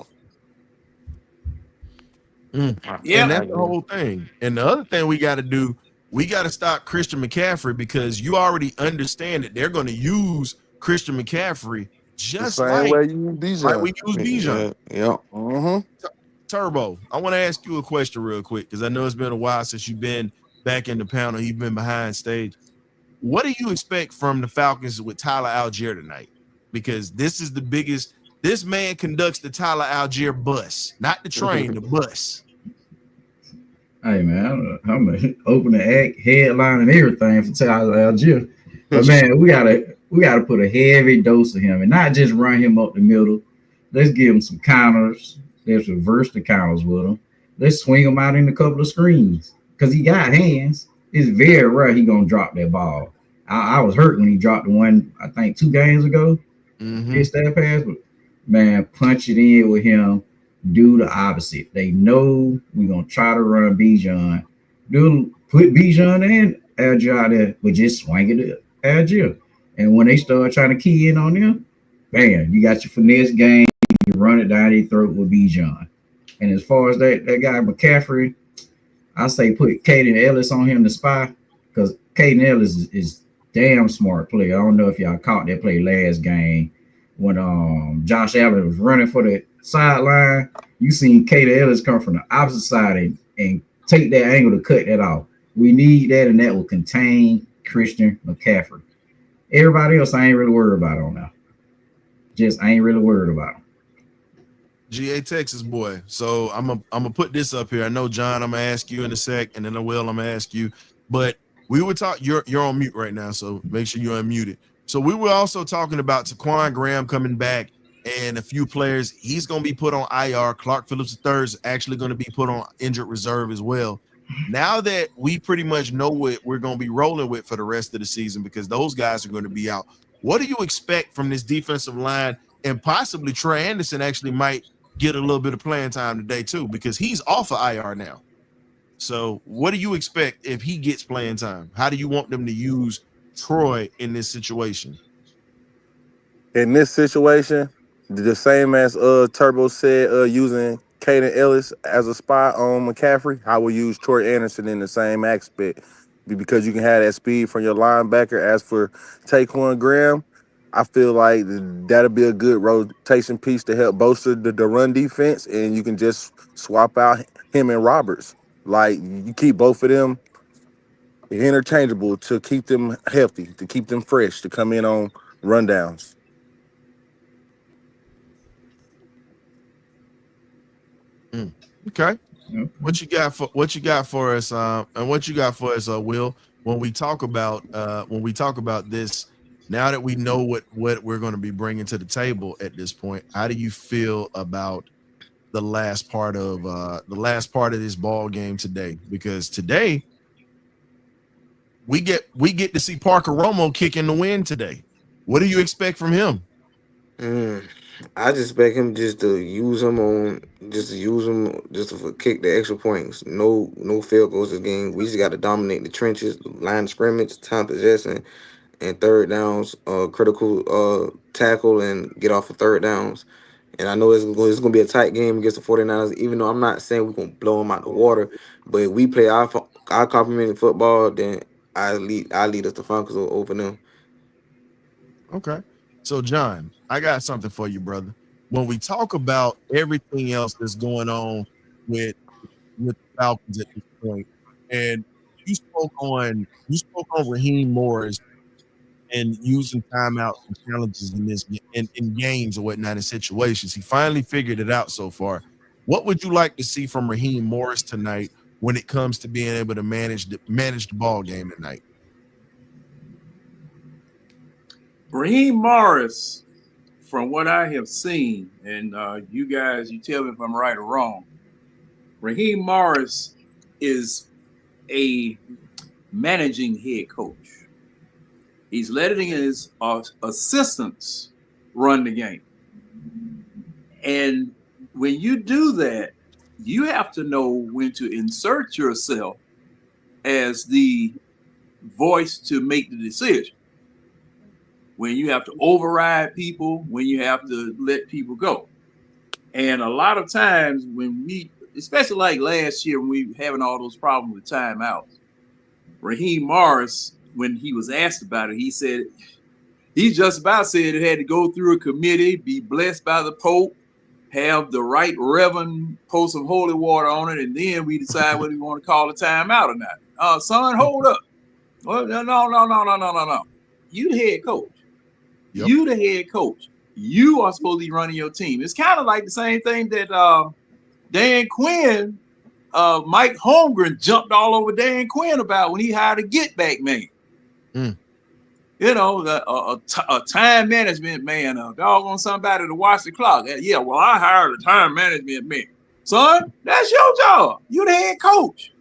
And Yeah. that's the whole thing. And the other thing we got to do, we got to stop Christian McCaffrey because you already understand that they're going to use Christian McCaffrey The just same way you use like Bijan. we use Bijan. Yeah. Mm-hmm. Turbo, I want to ask you a question real quick because I know it's been a while since you've been back in the panel. You've been behind stage. What do you expect from the Falcons with Tyler Algier tonight? Because this is the biggest. This man conducts the Tyler Algier bus, not the train, the bus. Hey man, I'm gonna open the headline and everything for Tyler Algier. But man, we gotta put a heavy dose of him and not just run him up the middle. Let's give him some counters. Let's reverse the counters with him. Let's swing him out in a couple of screens because he got hands. It's very rare he gonna drop that ball. I was hurt when he dropped the one I think 2 games ago. Missed that pass, but man, punch it in with him. Do the opposite. They know we're gonna try to run Bijan. Put Bijan and Algier out there, but just swing it at Algier. And when they start trying to key in on them, bam, you got your finesse game. You run it down their throat with Bijan. And as far as that guy McCaffrey, I say put Caden Ellis on him to spy because Caden Ellis is damn smart player. I don't know if y'all caught that play last game when Josh Allen was running for the sideline. You seen Caden Ellis come from the opposite side and take that angle to cut that off. We need that, and that will contain Christian McCaffrey. Everybody else, I ain't really worried about on now. I ain't really worried about him. GA Texas boy. So I'm gonna put this up here. I know John, I'm gonna ask you in a sec, and then I'm gonna ask you. But we were talking. You're on mute right now, so make sure you're unmuted. So we were also talking about Taquan Graham coming back and a few players. He's gonna be put on IR. Clark Phillips III is actually gonna be put on injured reserve as well. Now that we pretty much know what we're gonna be rolling with for the rest of the season, because those guys are going to be out. What do you expect from this defensive line? And possibly Trey Anderson actually might get a little bit of playing time today too, because he's off of IR now. So what do you expect if he gets playing time? How do you want them to use Troy in this situation? In this situation, the same as Turbo said, using Caden Ellis as a spot on McCaffrey, I will use Troy Anderson in the same aspect because you can have that speed from your linebacker. As for Taquan Graham, I feel like that'll be a good rotation piece to help bolster the run defense, and you can just swap out him and Roberts. Like, you keep both of them interchangeable to keep them healthy, to keep them fresh, to come in on rundowns. Okay. What you got for us? And what you got for us, Will? When we talk about this, now that we know what we're going to be bringing to the table at this point, how do you feel about the last part of this ball game today? Because today we get to see Parker Romo kick in the wind today. What do you expect from him? I just expect him just to use him just to kick the extra points. No field goals this game. We just got to dominate the trenches, line of scrimmage, time possession, and third downs, critical tackle and get off of third downs. And I know it's going to be a tight game against the 49ers, even though I'm not saying we're going to blow them out the water. But if we play our complimentary football, then I lead us the Falcons over them. Okay. So, John, I got something for you, brother. When we talk about everything else that's going on with the Falcons at this point, and you spoke on Raheem Morris and using timeouts and challenges in games or whatnot in situations. He finally figured it out so far. What would you like to see from Raheem Morris tonight when it comes to being able to manage the ball game tonight? Raheem Morris, from what I have seen, and you guys, you tell me if I'm right or wrong, Raheem Morris is a managing head coach. He's letting his assistants run the game. And when you do that, you have to know when to insert yourself as the voice to make the decision. When you have to override people, when you have to let people go. And a lot of times when we, especially like last year when we were having all those problems with timeouts, Raheem Morris, when he was asked about it, he said, he just about said it had to go through a committee, be blessed by the Pope, have the right reverend pour some holy water on it, and then we decide whether we want to call a timeout or not. Son, hold up. Well, no. You the head coach. Yep. You the head coach. You are supposed to be running your team. It's kind of like the same thing that Dan Quinn, Mike Holmgren jumped all over Dan Quinn about when he hired a get back man. You know, a time management man, a doggone somebody to watch the clock. Yeah, well, I hired a time management man. Son, that's your job. You the head coach.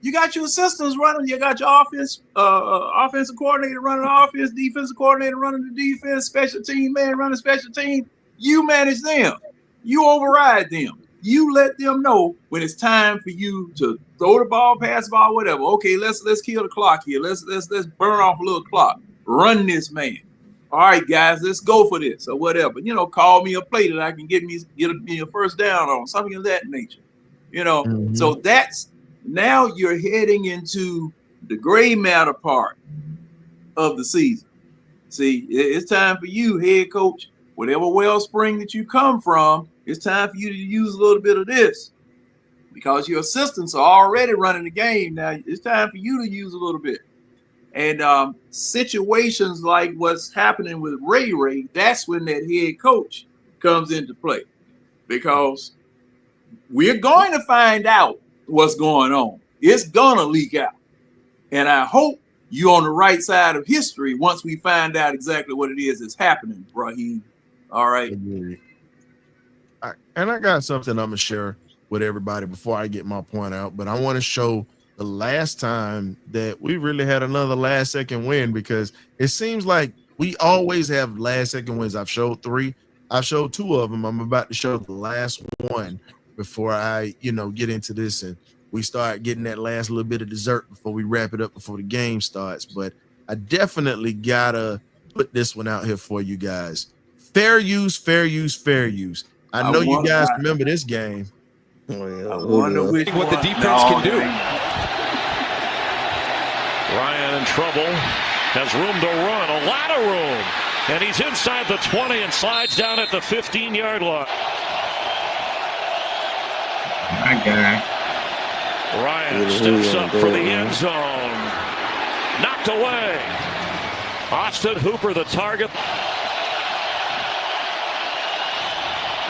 You got your assistants running. You got your offensive coordinator running the offense, defensive coordinator running the defense, special team man running special team. You manage them. You override them. You let them know when it's time for you to throw the ball, pass the ball, whatever. Okay, let's kill the clock here. Let's burn off a little clock. Run this man. All right, guys, let's go for this or whatever. You know, call me a play that I can get me a first down on, something of that nature. You know, so that's now you're heading into the gray matter part of the season. See, it's time for you, head coach, whatever wellspring that you come from, it's time for you to use a little bit of this because your assistants are already running the game. Now it's time for you to use a little bit. And situations like what's happening with Ray, that's when that head coach comes into play because we're going to find out what's going on. It's going to leak out. And I hope you're on the right side of history once we find out exactly what it is that's happening, Raheem. All right. And I got something I'm going to share with everybody before I get my point out, but I want to show the last time that we really had another last second win because it seems like we always have last second wins. I've showed 3. I've showed 2 of them. I'm about to show the last one before I, get into this and we start getting that last little bit of dessert before we wrap it up before the game starts. But I definitely gotta put this one out here for you guys. Fair use. I know you guys remember this game. I wonder what the defense can do. Ryan in trouble, has room to run, a lot of room, and he's inside the 20 and slides down at the 15-yard line. My guy. Ryan steps up for the end zone. Knocked away. Austin Hooper the target.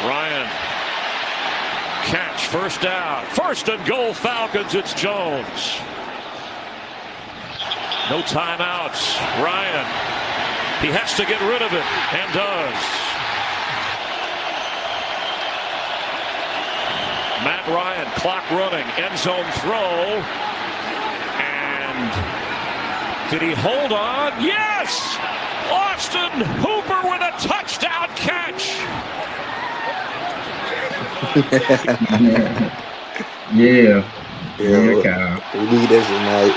Ryan. Catch, first down. First and goal, Falcons. It's Jones. No timeouts. Ryan. He has to get rid of it and does. Matt Ryan, clock running, end zone throw. And did he hold on? Yes! Austin Hooper with a touchdown catch. Yeah, Kyle. We need this tonight.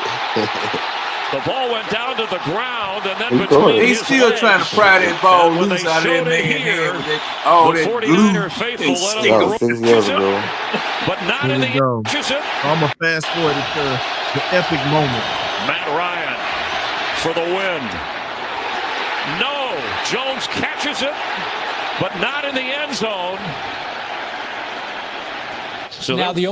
The ball went down to the ground, and then between he's still trying to pry that ball loose out of that man's hand. The 49er faithful let him go. But not in the I'm gonna fast forward to the epic moment. Matt Ryan for the win. No, Jones catches it, but not in the end zone. So now, the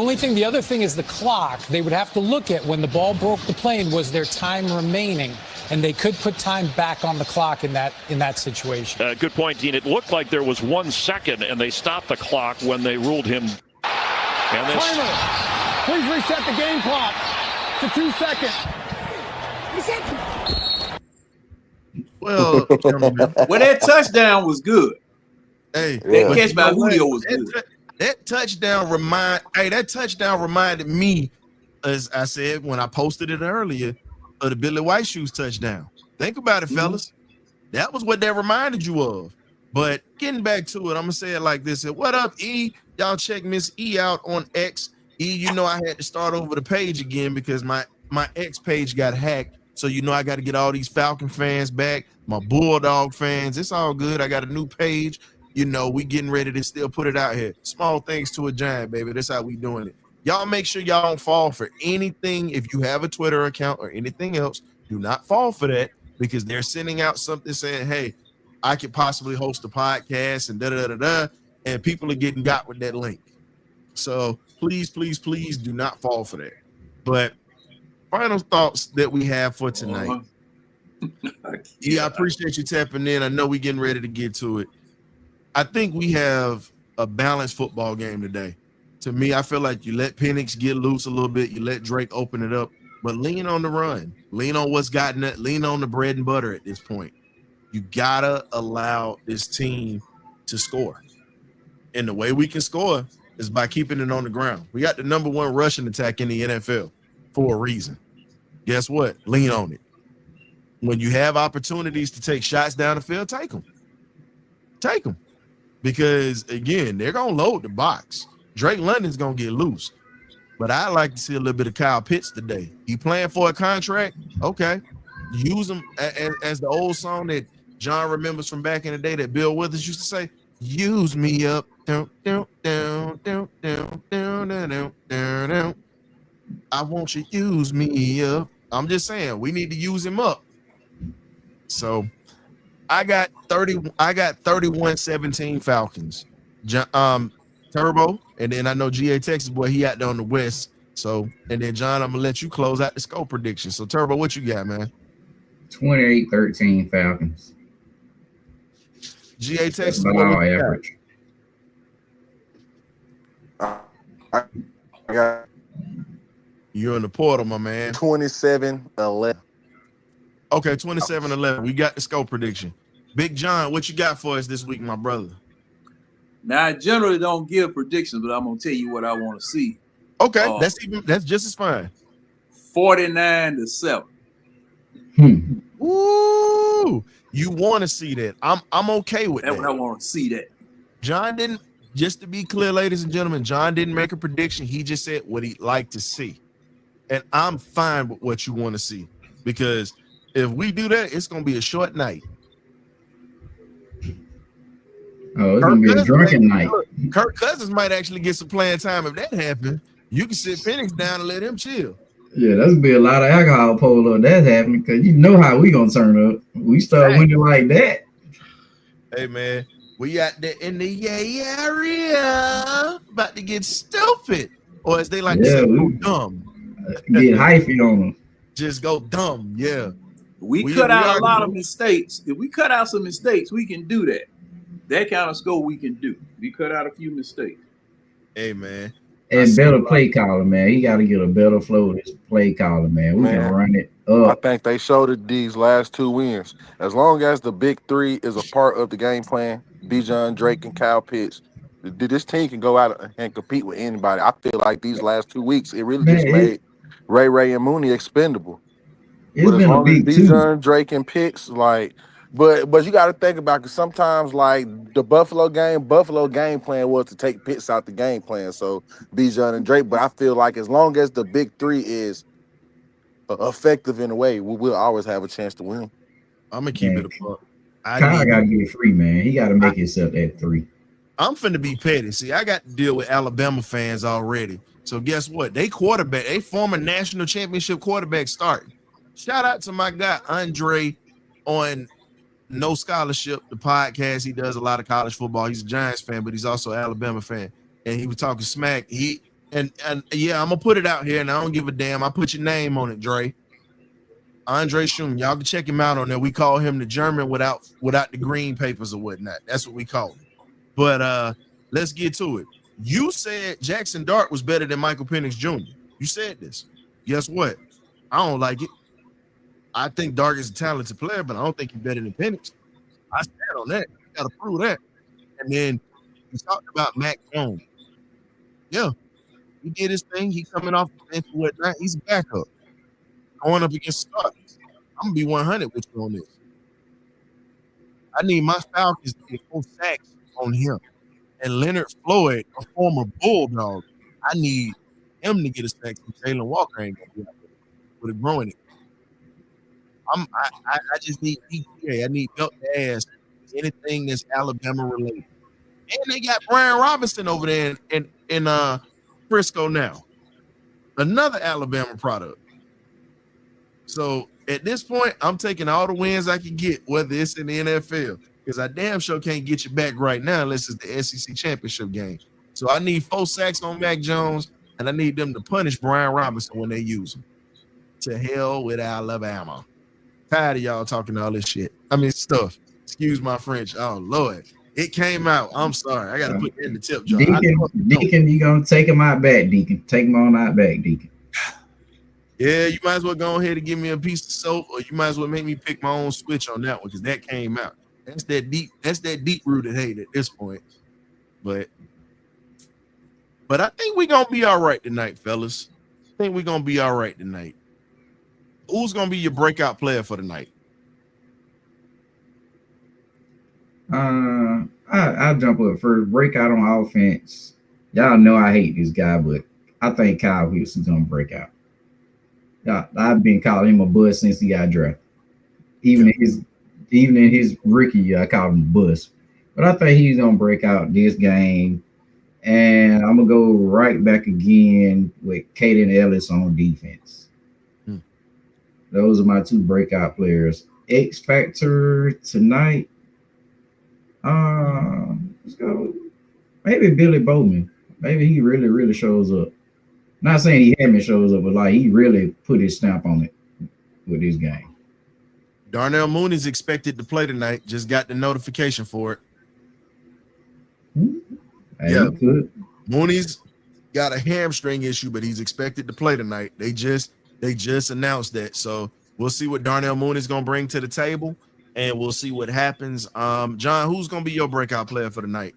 other thing is the clock. They would have to look at when the ball broke the plane, was there time remaining? And they could put time back on the clock in that situation. Good point, Dean. It looked like there was 1 second, and they stopped the clock when they ruled him. And this... Timer. Please reset the game clock to 2 seconds. Well, that touchdown was good. Hey, that catch by Julio was good. That touchdown reminded me, as I said when I posted it earlier, of the Billy White Shoes touchdown. Think about it, fellas. That was what that reminded you of. But getting back to it, I'm gonna say it like this. What up, E? Y'all check Miss E out on X. E, you know I had to start over the page again because my X page got hacked. So you know I got to get all these Falcon fans back, my Bulldog fans. It's all good. I got a new page. You know, we getting ready to still put it out here. Small things to a giant, baby. That's how we doing it. Y'all make sure y'all don't fall for anything. If you have a Twitter account or anything else, do not fall for that because they're sending out something saying, hey, I could possibly host a podcast and da-da-da-da-da, and people are getting got with that link. So please, please, please do not fall for that. But final thoughts that we have for tonight. Yeah, I appreciate you tapping in. I know we're getting ready to get to it. I think we have a balanced football game today. To me, I feel like you let Penix get loose a little bit. You let Drake open it up, but lean on the run. Lean on what's gotten it. Lean on the bread and butter at this point. You got to allow this team to score. And the way we can score is by keeping it on the ground. We got the #1 rushing attack in the NFL for a reason. Guess what? Lean on it. When you have opportunities to take shots down the field, take them. Take them. Because, again, they're going to load the box. Drake London's going to get loose. But I'd like to see a little bit of Kyle Pitts today. He playing for a contract? Okay. Use him as the old song that John remembers from back in the day that Bill Withers used to say, use me up. Down, down, down, down, down, down, down, down, down. I want you to use me up. I'm just saying, we need to use him up. So I got 31-17 Falcons. Turbo, and then I know GA Texas boy, he out there on the west. So, and then John, I'm gonna let you close out the score prediction. So Turbo, what you got, man? 28-13 Falcons. GA Texas boy, what you average. I got you're in the portal, my man. 27-11. Okay, 27-11. We got the score prediction. Big John, what you got for us this week, my brother? Now, I generally don't give predictions, but I'm gonna tell you what I want to see. Okay, that's just as fine. 49-7. Ooh, you want to see that? I'm okay with that. That's what I want to see. That John didn't. Just to be clear, ladies and gentlemen, John didn't make a prediction. He just said what he'd like to see, and I'm fine with what you want to see because if we do that, it's gonna be a short night. Oh, it's going to be a drunken night. Kirk Cousins might actually get some playing time if that happens. You can sit Penix down and let him chill. Yeah, that's going to be a lot of alcohol polo if that's happening because you know how we going to turn up. We start winning like that. Hey, man, we out there in the area about to get stupid. Or as they like to say, go dumb. Get hyphy on them. Just go dumb, yeah. We cut out a lot of mistakes. If we cut out some mistakes, we can do that. That kind of score we can do. We cut out a few mistakes. Hey, man. And better play caller, man. He got to get a better flow with his play caller, man. We can run it up. I think they showed it these last 2 wins. As long as the big three is a part of the game plan, Bijan, Drake, and Kyle Pitts, this team can go out and compete with anybody. I feel like these last 2 weeks, it really just made Ray and Mooney expendable. It's but been a big Bijan, Drake, and Pitts, like, but you got to think about because sometimes like the Buffalo game plan was to take Pitts out the game plan. So Bijan and Drake, but I feel like as long as the big three is effective in a way, we'll always have a chance to win. I'm gonna keep it a buck. Kyle got to get free, man. He got to make himself at 3. I'm finna be petty. See, I got to deal with Alabama fans already. So guess what? They former national championship quarterback starting. Shout out to my guy Andre on No Scholarship, the podcast. He does a lot of college football. He's a Giants fan, but he's also an Alabama fan. And he was talking smack. And yeah, I'm gonna put it out here, and I don't give a damn. I put your name on it, Dre. Andre Schum. Y'all can check him out on there. We call him the German without the green papers or whatnot. That's what we call him. But let's get to it. You said Jackson Dart was better than Michael Penix Jr. You said this. Guess what? I don't like it. I think Dart is a talented player, but I don't think he's better than Penix. I stand on that. You got to prove that. And then we talked about Mac Jones. Yeah, he did his thing. He coming off the bench and whatnot. He's a backup. Going up against starters. I'm going to be 100 with you on this. I need my Falcons to get 4 sacks on him. And Leonard Floyd, a former Bulldog, I need him to get a sack. Jalen Walker ain't going to be out there with a growing it. I just need PTA. I need belt to ass. Anything that's Alabama related. And they got Brian Robinson over there in Frisco now. Another Alabama product. So at this point, I'm taking all the wins I can get, whether it's in the NFL, because I damn sure can't get you back right now unless it's the SEC championship game. So I need 4 sacks on Mac Jones, and I need them to punish Brian Robinson when they use him. To hell with Alabama. Tired of y'all talking all this shit. I mean, stuff. Excuse my French. Oh, Lord. It came out. I'm sorry. I got to put that in the tip jar. Deacon, you going to take him out back, Deacon. Take him on out back, Deacon. Yeah, you might as well go ahead and give me a piece of soap, or you might as well make me pick my own switch on that one, because that came out. That's that deep-rooted hate at this point. But I think we're going to be all right tonight, fellas. I think we're going to be all right tonight. Who's going to be your breakout player for the night? I'll jump up first. Breakout on offense. Y'all know I hate this guy, but I think Kyle Wilson's going to break out. Yeah, I've been calling him a bust since he got drafted. Even in his rookie year, I called him a bust. But I think he's going to break out this game. And I'm going to go right back again with Caden Ellis on defense. Those are my 2 breakout players. X Factor tonight. Let's go. Maybe Billy Bowman. Maybe he really, really shows up. Not saying he haven't shows up, but like he really put his stamp on it with this game. Darnell Mooney's expected to play tonight. Just got the notification for it. Yeah, Mooney's got a hamstring issue, but he's expected to play tonight. They just announced that, so we'll see what Darnell Mooney's gonna bring to the table, and we'll see what happens. John, who's gonna be your breakout player for the night?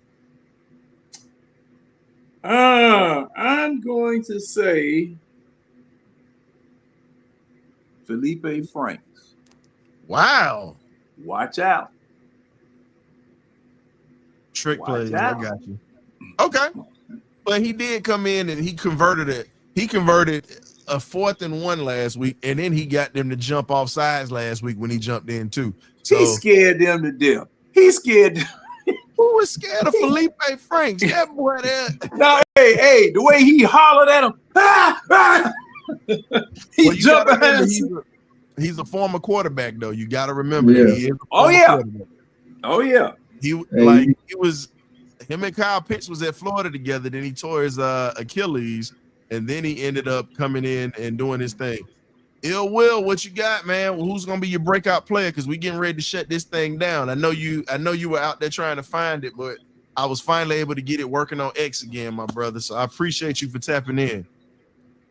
I'm going to say Felipe Franks. Wow. Watch out. Trick plays. I got you. Okay. But he did come in and he converted it. He converted a 4th and 1 last week, and then he got them to jump off sides last week when he jumped in too. So he scared them to death. He scared them. Who was scared of Felipe Franks? That boy there. No, hey, the way he hollered at him. He jumped behind. He's a former quarterback, though. You got to remember. Yeah. That he is a quarterback. Oh yeah. Him and Kyle Pitts was at Florida together. Then he tore his Achilles, and then he ended up coming in and doing his thing. Ill Will, what you got, man? Well, who's gonna be your breakout player? Because we getting ready to shut this thing down. I know you were out there trying to find it, but I was finally able to get it working on X again, my brother. So I appreciate you for tapping in.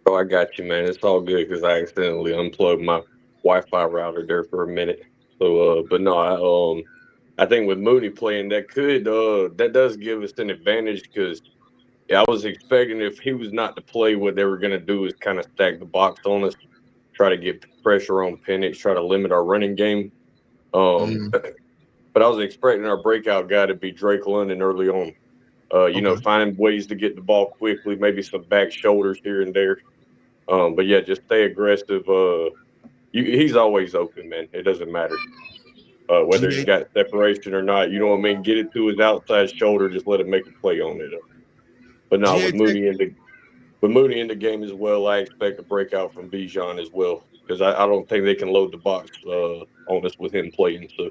Oh, I got you, man. It's all good because I accidentally unplugged my Wi-Fi router there for a minute. So, but no, I think with Mooney playing, that does give us an advantage because I was expecting if he was not to play, what they were gonna do is kind of stack the box on us. Try to get pressure on Penix, try to limit our running game. But I was expecting our breakout guy to be Drake London early on. Finding ways to get the ball quickly, maybe some back shoulders here and there. But yeah, just stay aggressive. He's always open, man. It doesn't matter whether he's got separation or not. You know what I mean? Get it to his outside shoulder. Just let him make a play on it. But no, with Mooney in the with Mooney in the game as well, I expect a breakout from Bijan as well, because I don't think they can load the box on us with him playing. So,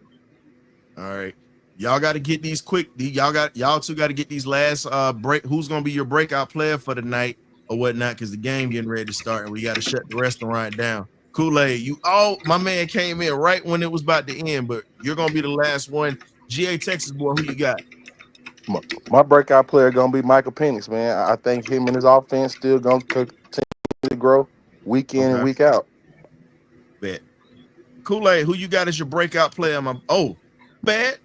all right, y'all got to get these quick. Y'all two got to get these last break. Who's gonna be your breakout player for the night or whatnot? Because the game getting ready to start and we got to shut the restaurant down. Kool-Aid, my man came in right when it was about to end, but you're gonna be the last one. GA Texas boy, who you got? My breakout player gonna be Michael Penix, man. I think him and his offense still gonna continue to grow week in and week out. Bet. Kool-Aid, who you got as your breakout player? Bad.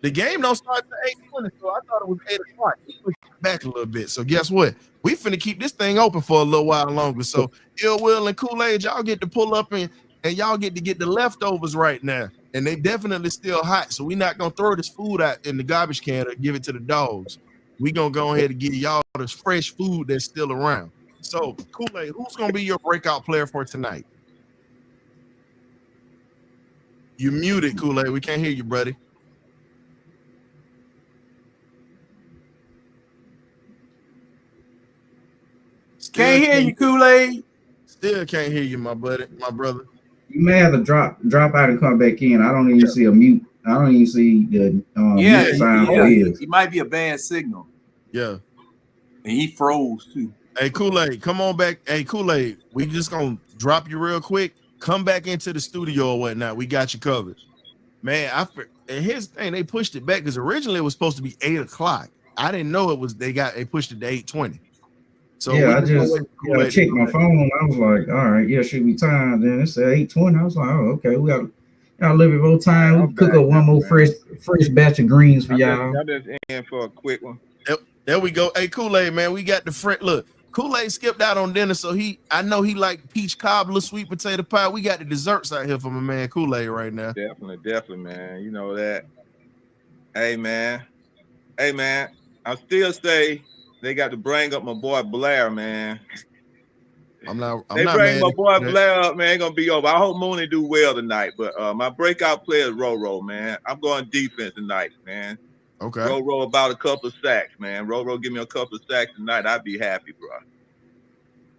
The game don't start till 8:20, so I thought it was 8 o'clock. We pushed it back a little bit. So guess what? We finna keep this thing open for a little while longer. So Ill Will and Kool-Aid, y'all get to pull up and y'all get to get the leftovers right now. And they definitely still hot. So we're not gonna throw this food out in the garbage can or give it to the dogs. We gonna go ahead and give y'all this fresh food that's still around. So Kool-Aid, who's gonna be your breakout player for tonight? You muted, Kool-Aid. We can't hear you, buddy. Can't hear you, Kool-Aid. Still can't hear you, my brother. You may have to drop out and come back in. I don't even see a mute. I don't even see the mute sign for his. It might be a bad signal. Yeah. And he froze too. Hey, Kool-Aid, come on back. Hey, Kool-Aid, we just gonna drop you real quick. Come back into the studio or whatnot. We got you covered. Man, and here's the thing, they pushed it back because originally it was supposed to be 8 o'clock. I didn't know it was they pushed it to 8:20. So yeah, I just checked my phone. I was like, all right, yeah, should be time. Then it said 8:20. I was like, oh, okay, we got a little bit more time. We can cook up one more fresh batch of greens for y'all. I'm just in for a quick one. There we go. Hey, Kool-Aid, man, we got the friend. Look, Kool-Aid skipped out on dinner, so I know he like peach cobbler, sweet potato pie. We got the desserts out here for my man Kool-Aid right now. Definitely, man. You know that. Hey, man, I still say they got to bring up my boy Blair, man. I'm not bring my boy Blair up, man. Ain't gonna be over. I hope Mooney do well tonight, but my breakout player is Roro, man. I'm going defense tonight, man. Okay. Roro about a couple of sacks, man. Roro give me a couple of sacks tonight. I'd be happy,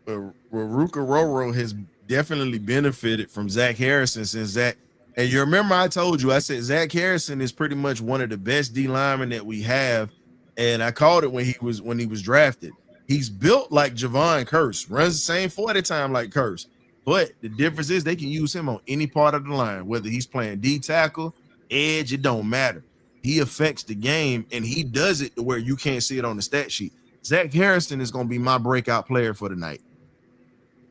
bro. Ruka Roro has definitely benefited from Zach Harrison since Zach. And you remember I told you, I said Zach Harrison is pretty much one of the best D linemen that we have. And I called it when he was drafted. He's built like Javon Curse, runs the same 40 time like Curse. But the difference is they can use him on any part of the line, whether he's playing D tackle, edge, it don't matter. He affects the game and he does it to where you can't see it on the stat sheet. Zach Harrison is going to be my breakout player for the night.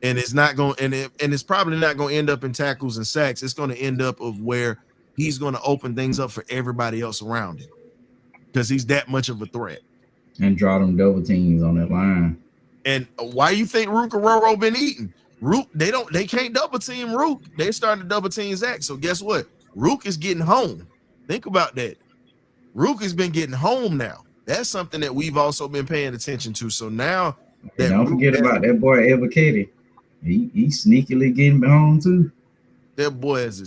And it's not going and it's probably not going to end up in tackles and sacks. It's going to end up of where he's going to open things up for everybody else around him because he's that much of a threat. And draw them double teams on that line. And why you think Rook or Roro been eating? Rook, they can't double team Rook. They starting to double team Zach. So guess what? Rook is getting home. Think about that. Rook has been getting home now. That's something that we've also been paying attention to. So now that don't forget about that boy Ever Katie. He sneakily getting home too. That boy is a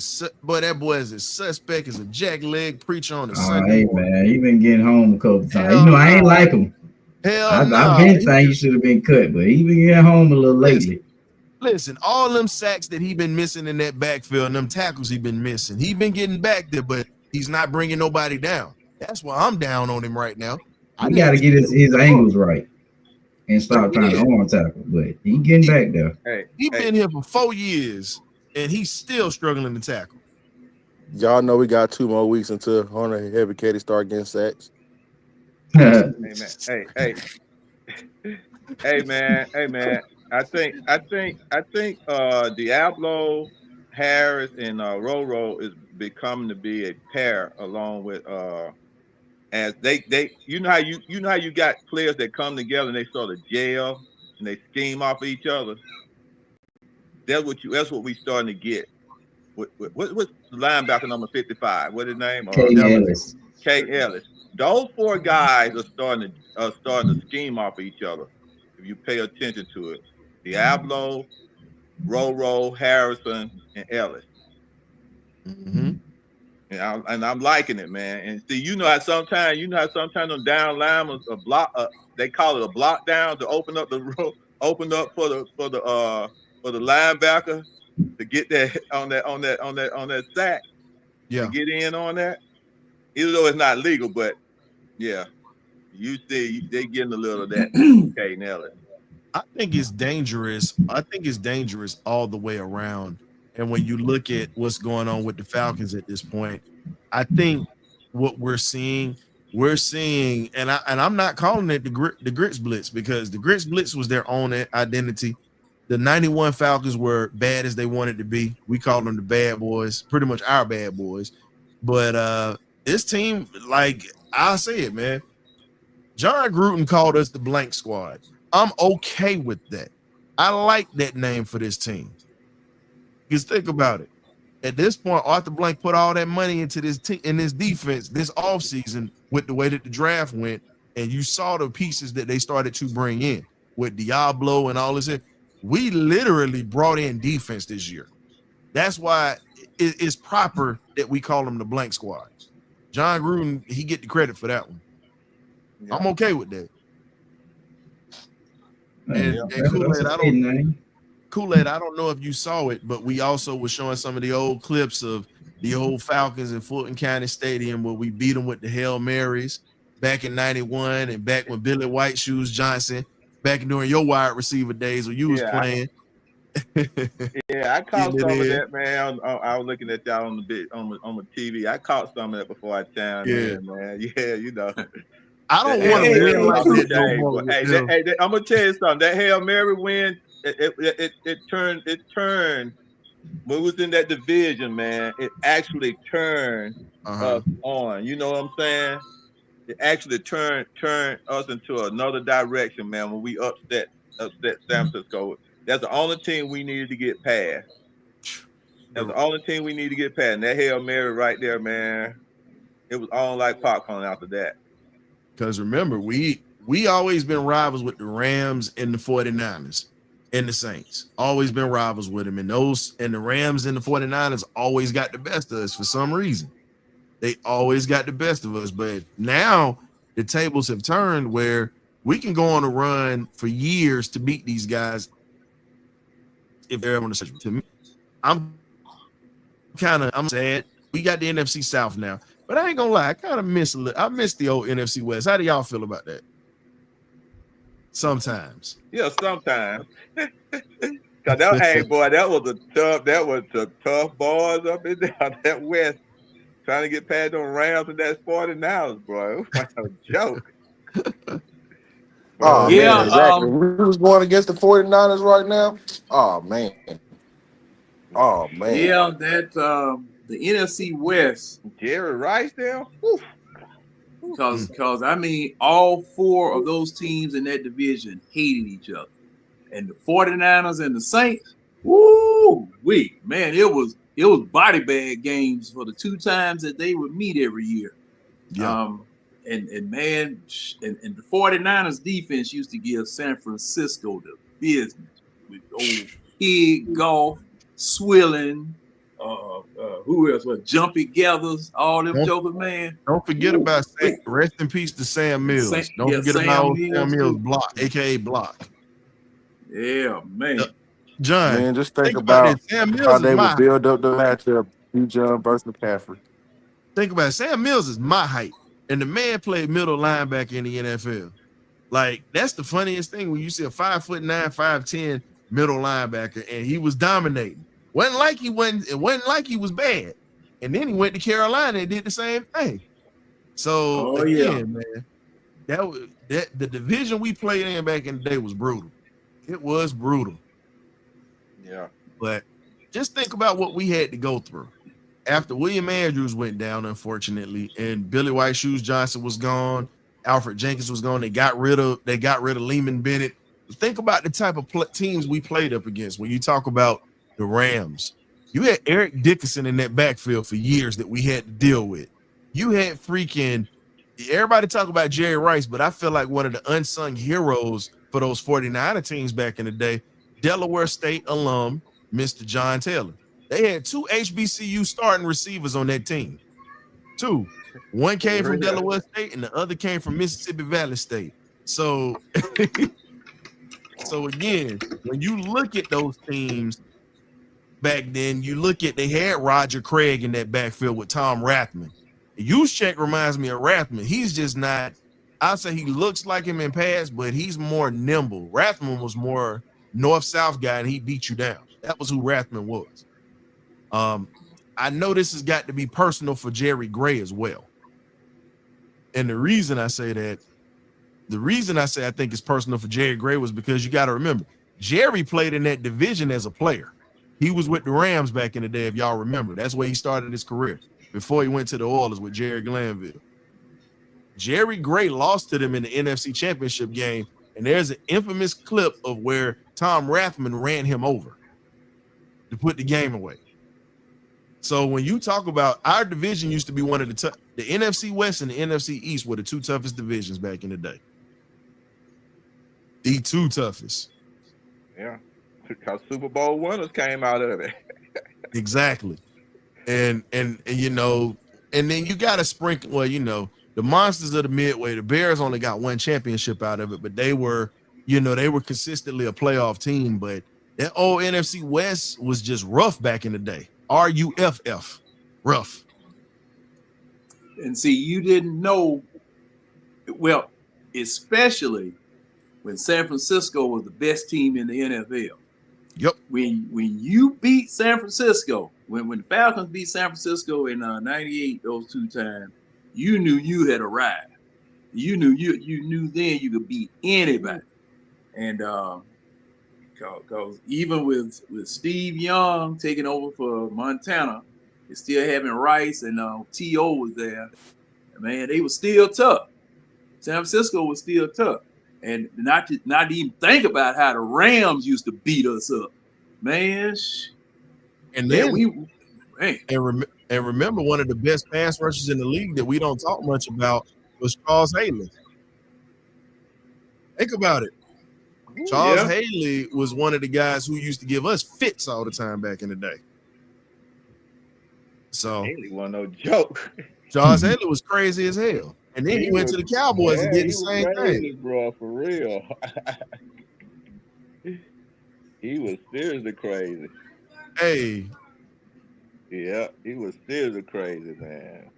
suspect, is a jackleg preacher on the Sunday. Hey man, he been getting home a couple times. I ain't like him. I've been saying he should have been cut, but he been getting home a little lately. Listen, all them sacks that he been missing in that backfield and them tackles he been missing, he been getting back there, but he's not bringing nobody down. That's why I'm down on him right now. He got to get his angles right and stop trying to arm tackle, but he getting back there. He been here for 4 years and he's still struggling to tackle. Y'all know we got 2 more weeks until Hunter Heavy Katie start getting sacks. Hey man. I think Diablo, Harris, and Roro is becoming to be a pair along with as they you know how you got players that come together and they sort of gel and they scheme off of each other. That's what we starting to get. What's the linebacker number 55? What's his name? K. Ellis. Those 4 guys are starting to scheme off of each other. If you pay attention to it, Diablo, Roro, Harrison, and Ellis. Mm-hmm. And I'm liking it, man. And see, you know how sometimes them down linemen they call it a block down to open up the opened up for the linebacker to get that on that sack. Yeah. To get in on that, even though it's not legal, but yeah, you see they getting a little of that. Okay, Nelly. I think it's dangerous. I think it's dangerous all the way around. And when you look at what's going on with the Falcons at this point, I think what we're seeing, and I'm not calling it the Grits Blitz, because the Grits Blitz was their own identity. The 91 Falcons were bad as they wanted to be. We called them the bad boys, pretty much our bad boys. But this team, like I'll say it, man. John Gruden called us the blank squad. I'm okay with that. I like that name for this team. Because think about it. At this point, Arthur Blank put all that money into this team in this defense this offseason with the way that the draft went, and you saw the pieces that they started to bring in with Diablo and all this. We literally brought in defense this year. That's why it's proper that we call them the blank squad. John Gruden, he get the credit for that one. Yeah. I'm okay with that. And Kool-Aid, I don't know if you saw it, but we also were showing some of the old clips of the old Falcons in Fulton County Stadium where we beat them with the Hail Marys back in 91 and back when Billy White Shoes Johnson, back during your wide receiver days when you was playing. Yeah, I caught some of that, man. I was looking at that on the TV. I caught some of that before I chimed in, man. Yeah, you know. I don't want to win like that no more. Hey, I'm gonna tell you something. That Hail Mary win, it turned. When we was in that division, man, it actually turned us on. You know what I'm saying? It actually turned us into another direction, man. When we upset San Francisco, that's the only team we needed to get past. That's the only team we need to get past. And that Hail Mary right there, man, it was on like popcorn after that. Because remember, we always been rivals with the Rams and the 49ers and the Saints. Always been rivals with them. And the Rams and the 49ers always got the best of us for some reason. They always got the best of us. But now the tables have turned where we can go on a run for years to beat these guys if they're on the search. To me, I'm sad. We got the NFC South now. But I ain't gonna lie, I miss the old NFC West. How do y'all feel about that? Sometimes. Yeah, sometimes. Cause that was a tough boys up in there, that West, trying to get past them Rams and that 49ers, bro. It was a joke. Oh yeah, man, exactly. We was going against the 49ers right now. Oh man. Yeah, that the NFC West. Jerry Rice there? Because I mean, all four of those teams in that division hated each other. And the 49ers and the Saints, man, it was body bag games for the two times that they would meet every year. Yeah. And the 49ers defense used to give San Francisco the business with old Pig, Golf, Swilling, who else? What, Jumpy Gathers, all them jokers, man. Don't forget about rest in peace to Sam Mills. Don't forget about Sam Mills Block, aka Block. Yeah, man. John, man, just think about how they would build up the matchup. John versus McCaffrey. Think about it. Sam Mills is my height, and the man played middle linebacker in the NFL. Like, that's the funniest thing when you see a 5'9", 5'10" middle linebacker, and he was dominating. It wasn't like he was bad. And then he went to Carolina and did the same thing. So man, that the division we played in back in the day was brutal. It was brutal. Yeah. But just think about what we had to go through. After William Andrews went down, unfortunately, and Billy White Shoes Johnson was gone, Alfred Jenkins was gone. They got rid of Lehman Bennett. Think about the type of teams we played up against. When you talk about the Rams, you had Eric Dickerson in that backfield for years that we had to deal with. You had everybody talk about Jerry Rice, but I feel like one of the unsung heroes for those 49er teams back in the day, Delaware State alum, Mr. John Taylor. They had two HBCU starting receivers on that team. Two. One came from Delaware State and the other came from Mississippi Valley State. So So again, when you look at those teams back then, you look at they had Roger Craig in that backfield with Tom Rathman. Juszczyk reminds me of Rathman. He's just not. I'll say he looks like him in pass, but he's more nimble. Rathman was more north-south guy, and he beat you down. That was who Rathman was. I know this has got to be personal for Jerry Gray as well. And the reason I say that, I think it's personal for Jerry Gray was because you got to remember, Jerry played in that division as a player. He was with the Rams back in the day, if y'all remember. That's where he started his career before he went to the Oilers with Jerry Glanville. Jerry Gray lost to them in the NFC Championship game, and there's an infamous clip of where Tom Rathman ran him over to put the game away. So when you talk about our division used to be one of the NFC West and the NFC East were the two toughest divisions back in the day. The two toughest. Yeah, because Super Bowl winners came out of it. Exactly. And you know, and then you got to sprinkle, well, you know, the monsters of the Midway, the Bears only got one championship out of it, but they were, you know, they were consistently a playoff team. But that old NFC West was just rough back in the day. RUFF, rough. And see, you didn't know, well, especially when San Francisco was the best team in the NFL. Yep. When you beat San Francisco, when the Falcons beat San Francisco in '98, those two times, you knew you had arrived. You knew then you could beat anybody. And because even with Steve Young taking over for Montana, and still having Rice and T.O. was there, man, they were still tough. San Francisco was still tough. And not to even think about how the Rams used to beat us up, man. And then remember, one of the best pass rushers in the league that we don't talk much about was Charles Haley. Think about it. Charles Haley was one of the guys who used to give us fits all the time back in the day. So Haley wasn't no joke. Charles Haley was crazy as hell. And then he went to the Cowboys and did the same thing. Bro, for real. He was seriously crazy. Hey. Yeah, he was seriously crazy, man.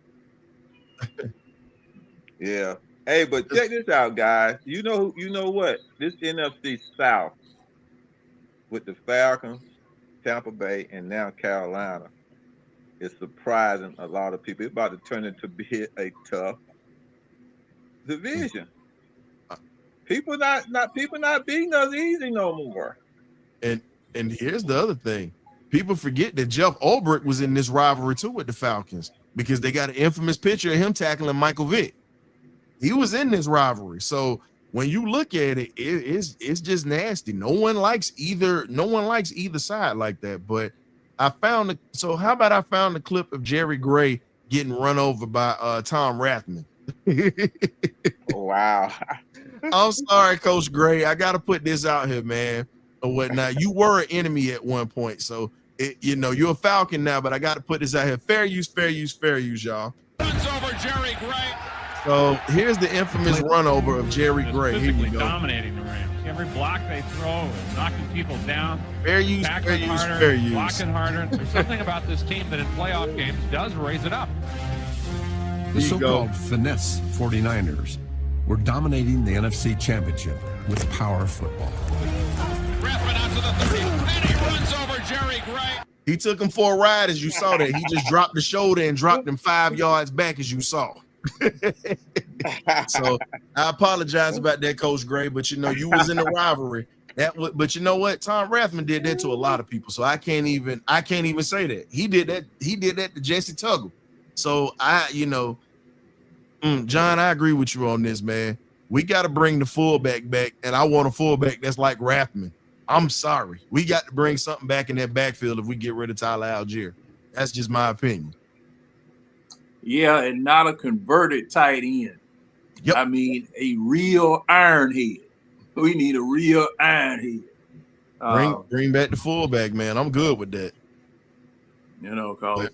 Yeah. Hey, but check this out, guys. You know what? This NFC South with the Falcons, Tampa Bay, and now Carolina is surprising a lot of people. It's about to turn into be a tough division. People not beating us easy no more. And here's the other thing. People forget that Jeff Ulbrich was in this rivalry too with the Falcons because they got an infamous picture of him tackling Michael Vick. He was in this rivalry. So when you look at it, it's just nasty. No one likes either side like that. But how about I found the clip of Jerry Gray getting run over by Tom Rathman. Wow. I'm sorry, Coach Gray. I got to put this out here, man, or whatnot. You were an enemy at one point. So, you're a Falcon now, but I got to put this out here. Fair use, y'all. Runs over Jerry Gray. So here's the infamous run over of Jerry Gray. Here we go. Dominating the Rams. Every block they throw is knocking people down. Fair use. Blocking harder. There's something about this team that in playoff games does raise it up. The so-called finesse 49ers were dominating the NFC Championship with power football. Rathman out to the 30, and he runs over Jerry Gray. He took him for a ride, as you saw that. He just dropped the shoulder and dropped him 5 yards back, as you saw. So I apologize about that, Coach Gray, but you was in the rivalry. But you know what? Tom Rathman did that to a lot of people, so I can't even say that. He did that to Jesse Tuggle. So John, I agree with you on this, man. We got to bring the fullback back, and I want a fullback that's like Rathman. I'm sorry. We got to bring something back in that backfield if we get rid of Tyler Algier. That's just my opinion. Yeah, and not a converted tight end. Yep. I mean, a real iron head. We need a real iron head. Bring back the fullback, man. I'm good with that. Because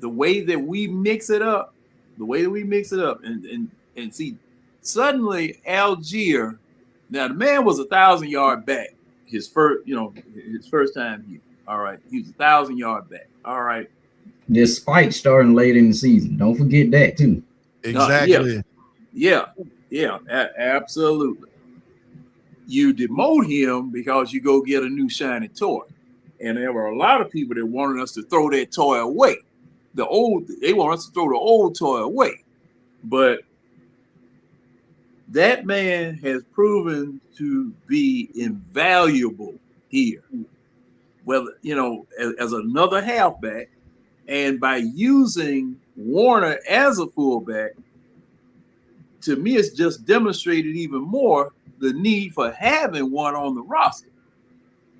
the way that we mix it up, and see, suddenly Algier Now the man was 1,000-yard back his first time here. All right, he was 1,000-yard back. All right. There's spikes starting late in the season. Don't forget that too. Exactly. Yeah, absolutely. You demote him because you go get a new shiny toy. And there were a lot of people that wanted us to throw that toy away. They want us to throw the old toy away. But that man has proven to be invaluable here. Well, as another halfback, and by using Warner as a fullback, to me, it's just demonstrated even more the need for having one on the roster.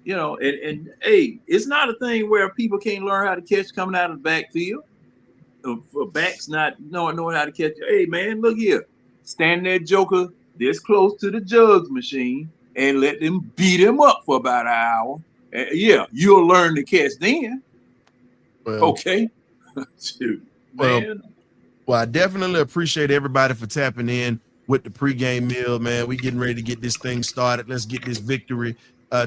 And hey, it's not a thing where people can't learn how to catch coming out of the backfield. For backs not knowing how to catch. Hey, man, look here. Stand that joker this close to the jugs machine and let them beat him up for about an hour. Yeah, you'll learn to catch then. Well, okay. Shoot, man. Well, I definitely appreciate everybody for tapping in with the pregame meal, man. We getting ready to get this thing started. Let's get this victory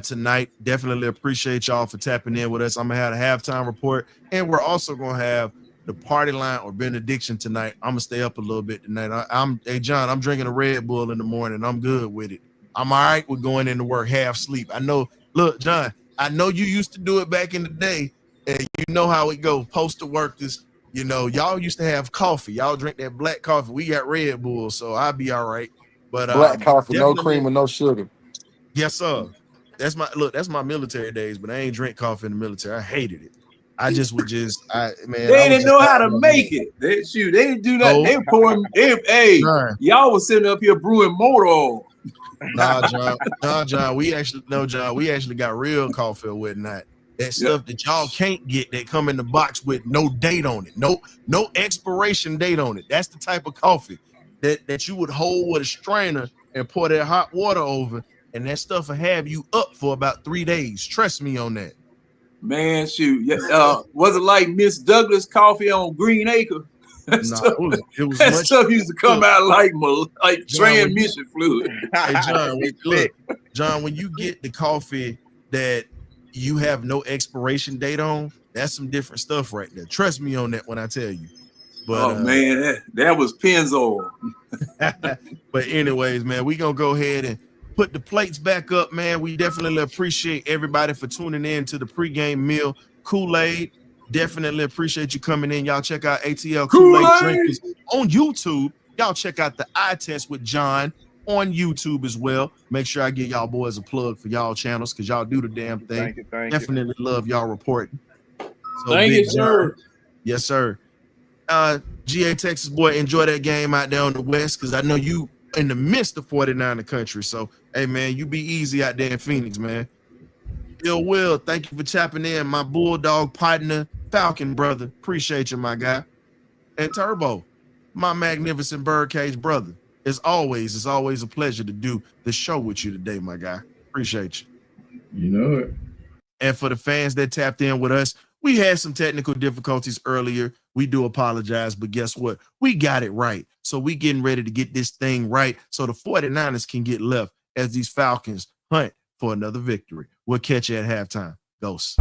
tonight. Definitely appreciate y'all for tapping in with us. I'm gonna have a halftime report, and we're also gonna have the party line or benediction tonight. I'm gonna stay up a little bit tonight. Hey John, I'm drinking a Red Bull in the morning. I'm good with it. I'm all right with going into work half sleep. I know. Look, John, I know you used to do it back in the day, and you know how it go. Postal workers, y'all used to have coffee. Y'all drink that black coffee. We got Red Bull, so I'll be all right. But black coffee, no cream and no sugar. Yes, sir. That's my military days, but I ain't drink coffee in the military. I hated it. I just would man. They didn't know how to make it. They didn't do that. They were pouring. Y'all was sitting up here brewing motor oil. John. We actually got real coffee or whatnot. That stuff that y'all can't get that come in the box with no date on it, no expiration date on it. That's the type of coffee that you would hold with a strainer and pour that hot water over, and that stuff will have you up for about 3 days. Trust me on that. Man, shoot. Was it like Miss Douglas coffee on Green Acre? That stuff used to come out like transmission fluid. Hey, John, when you get the coffee that you have no expiration date on, that's some different stuff right there. Trust me on that when I tell you. But, man, that was Pennzoil. But anyways, man, we gonna go ahead and put the plates back up, man. We definitely appreciate everybody for tuning in to the pregame meal. Kool-Aid, definitely appreciate you coming in. Y'all check out ATL Kool-Aid Drinkers on YouTube. Y'all check out the eye test with John on YouTube as well. Make sure I give y'all boys a plug for y'all channels because y'all do the damn thing. Thank you. Definitely love y'all reporting. So thank you, sir. Yes, sir. GA Texas boy, enjoy that game out there on the West because I know you in the midst of 49er country. So, hey, man, you be easy out there in Phoenix, man. Ill Will, thank you for tapping in. My Bulldog partner, Falcon brother. Appreciate you, my guy. And Turbo, my magnificent birdcage brother. It's always a pleasure to do the show with you today, my guy. Appreciate you. You know it. And for the fans that tapped in with us, we had some technical difficulties earlier. We do apologize, but guess what? We got it right. So we getting ready to get this thing right so the 49ers can get left as these Falcons hunt for another victory. We'll catch you at halftime. Ghosts.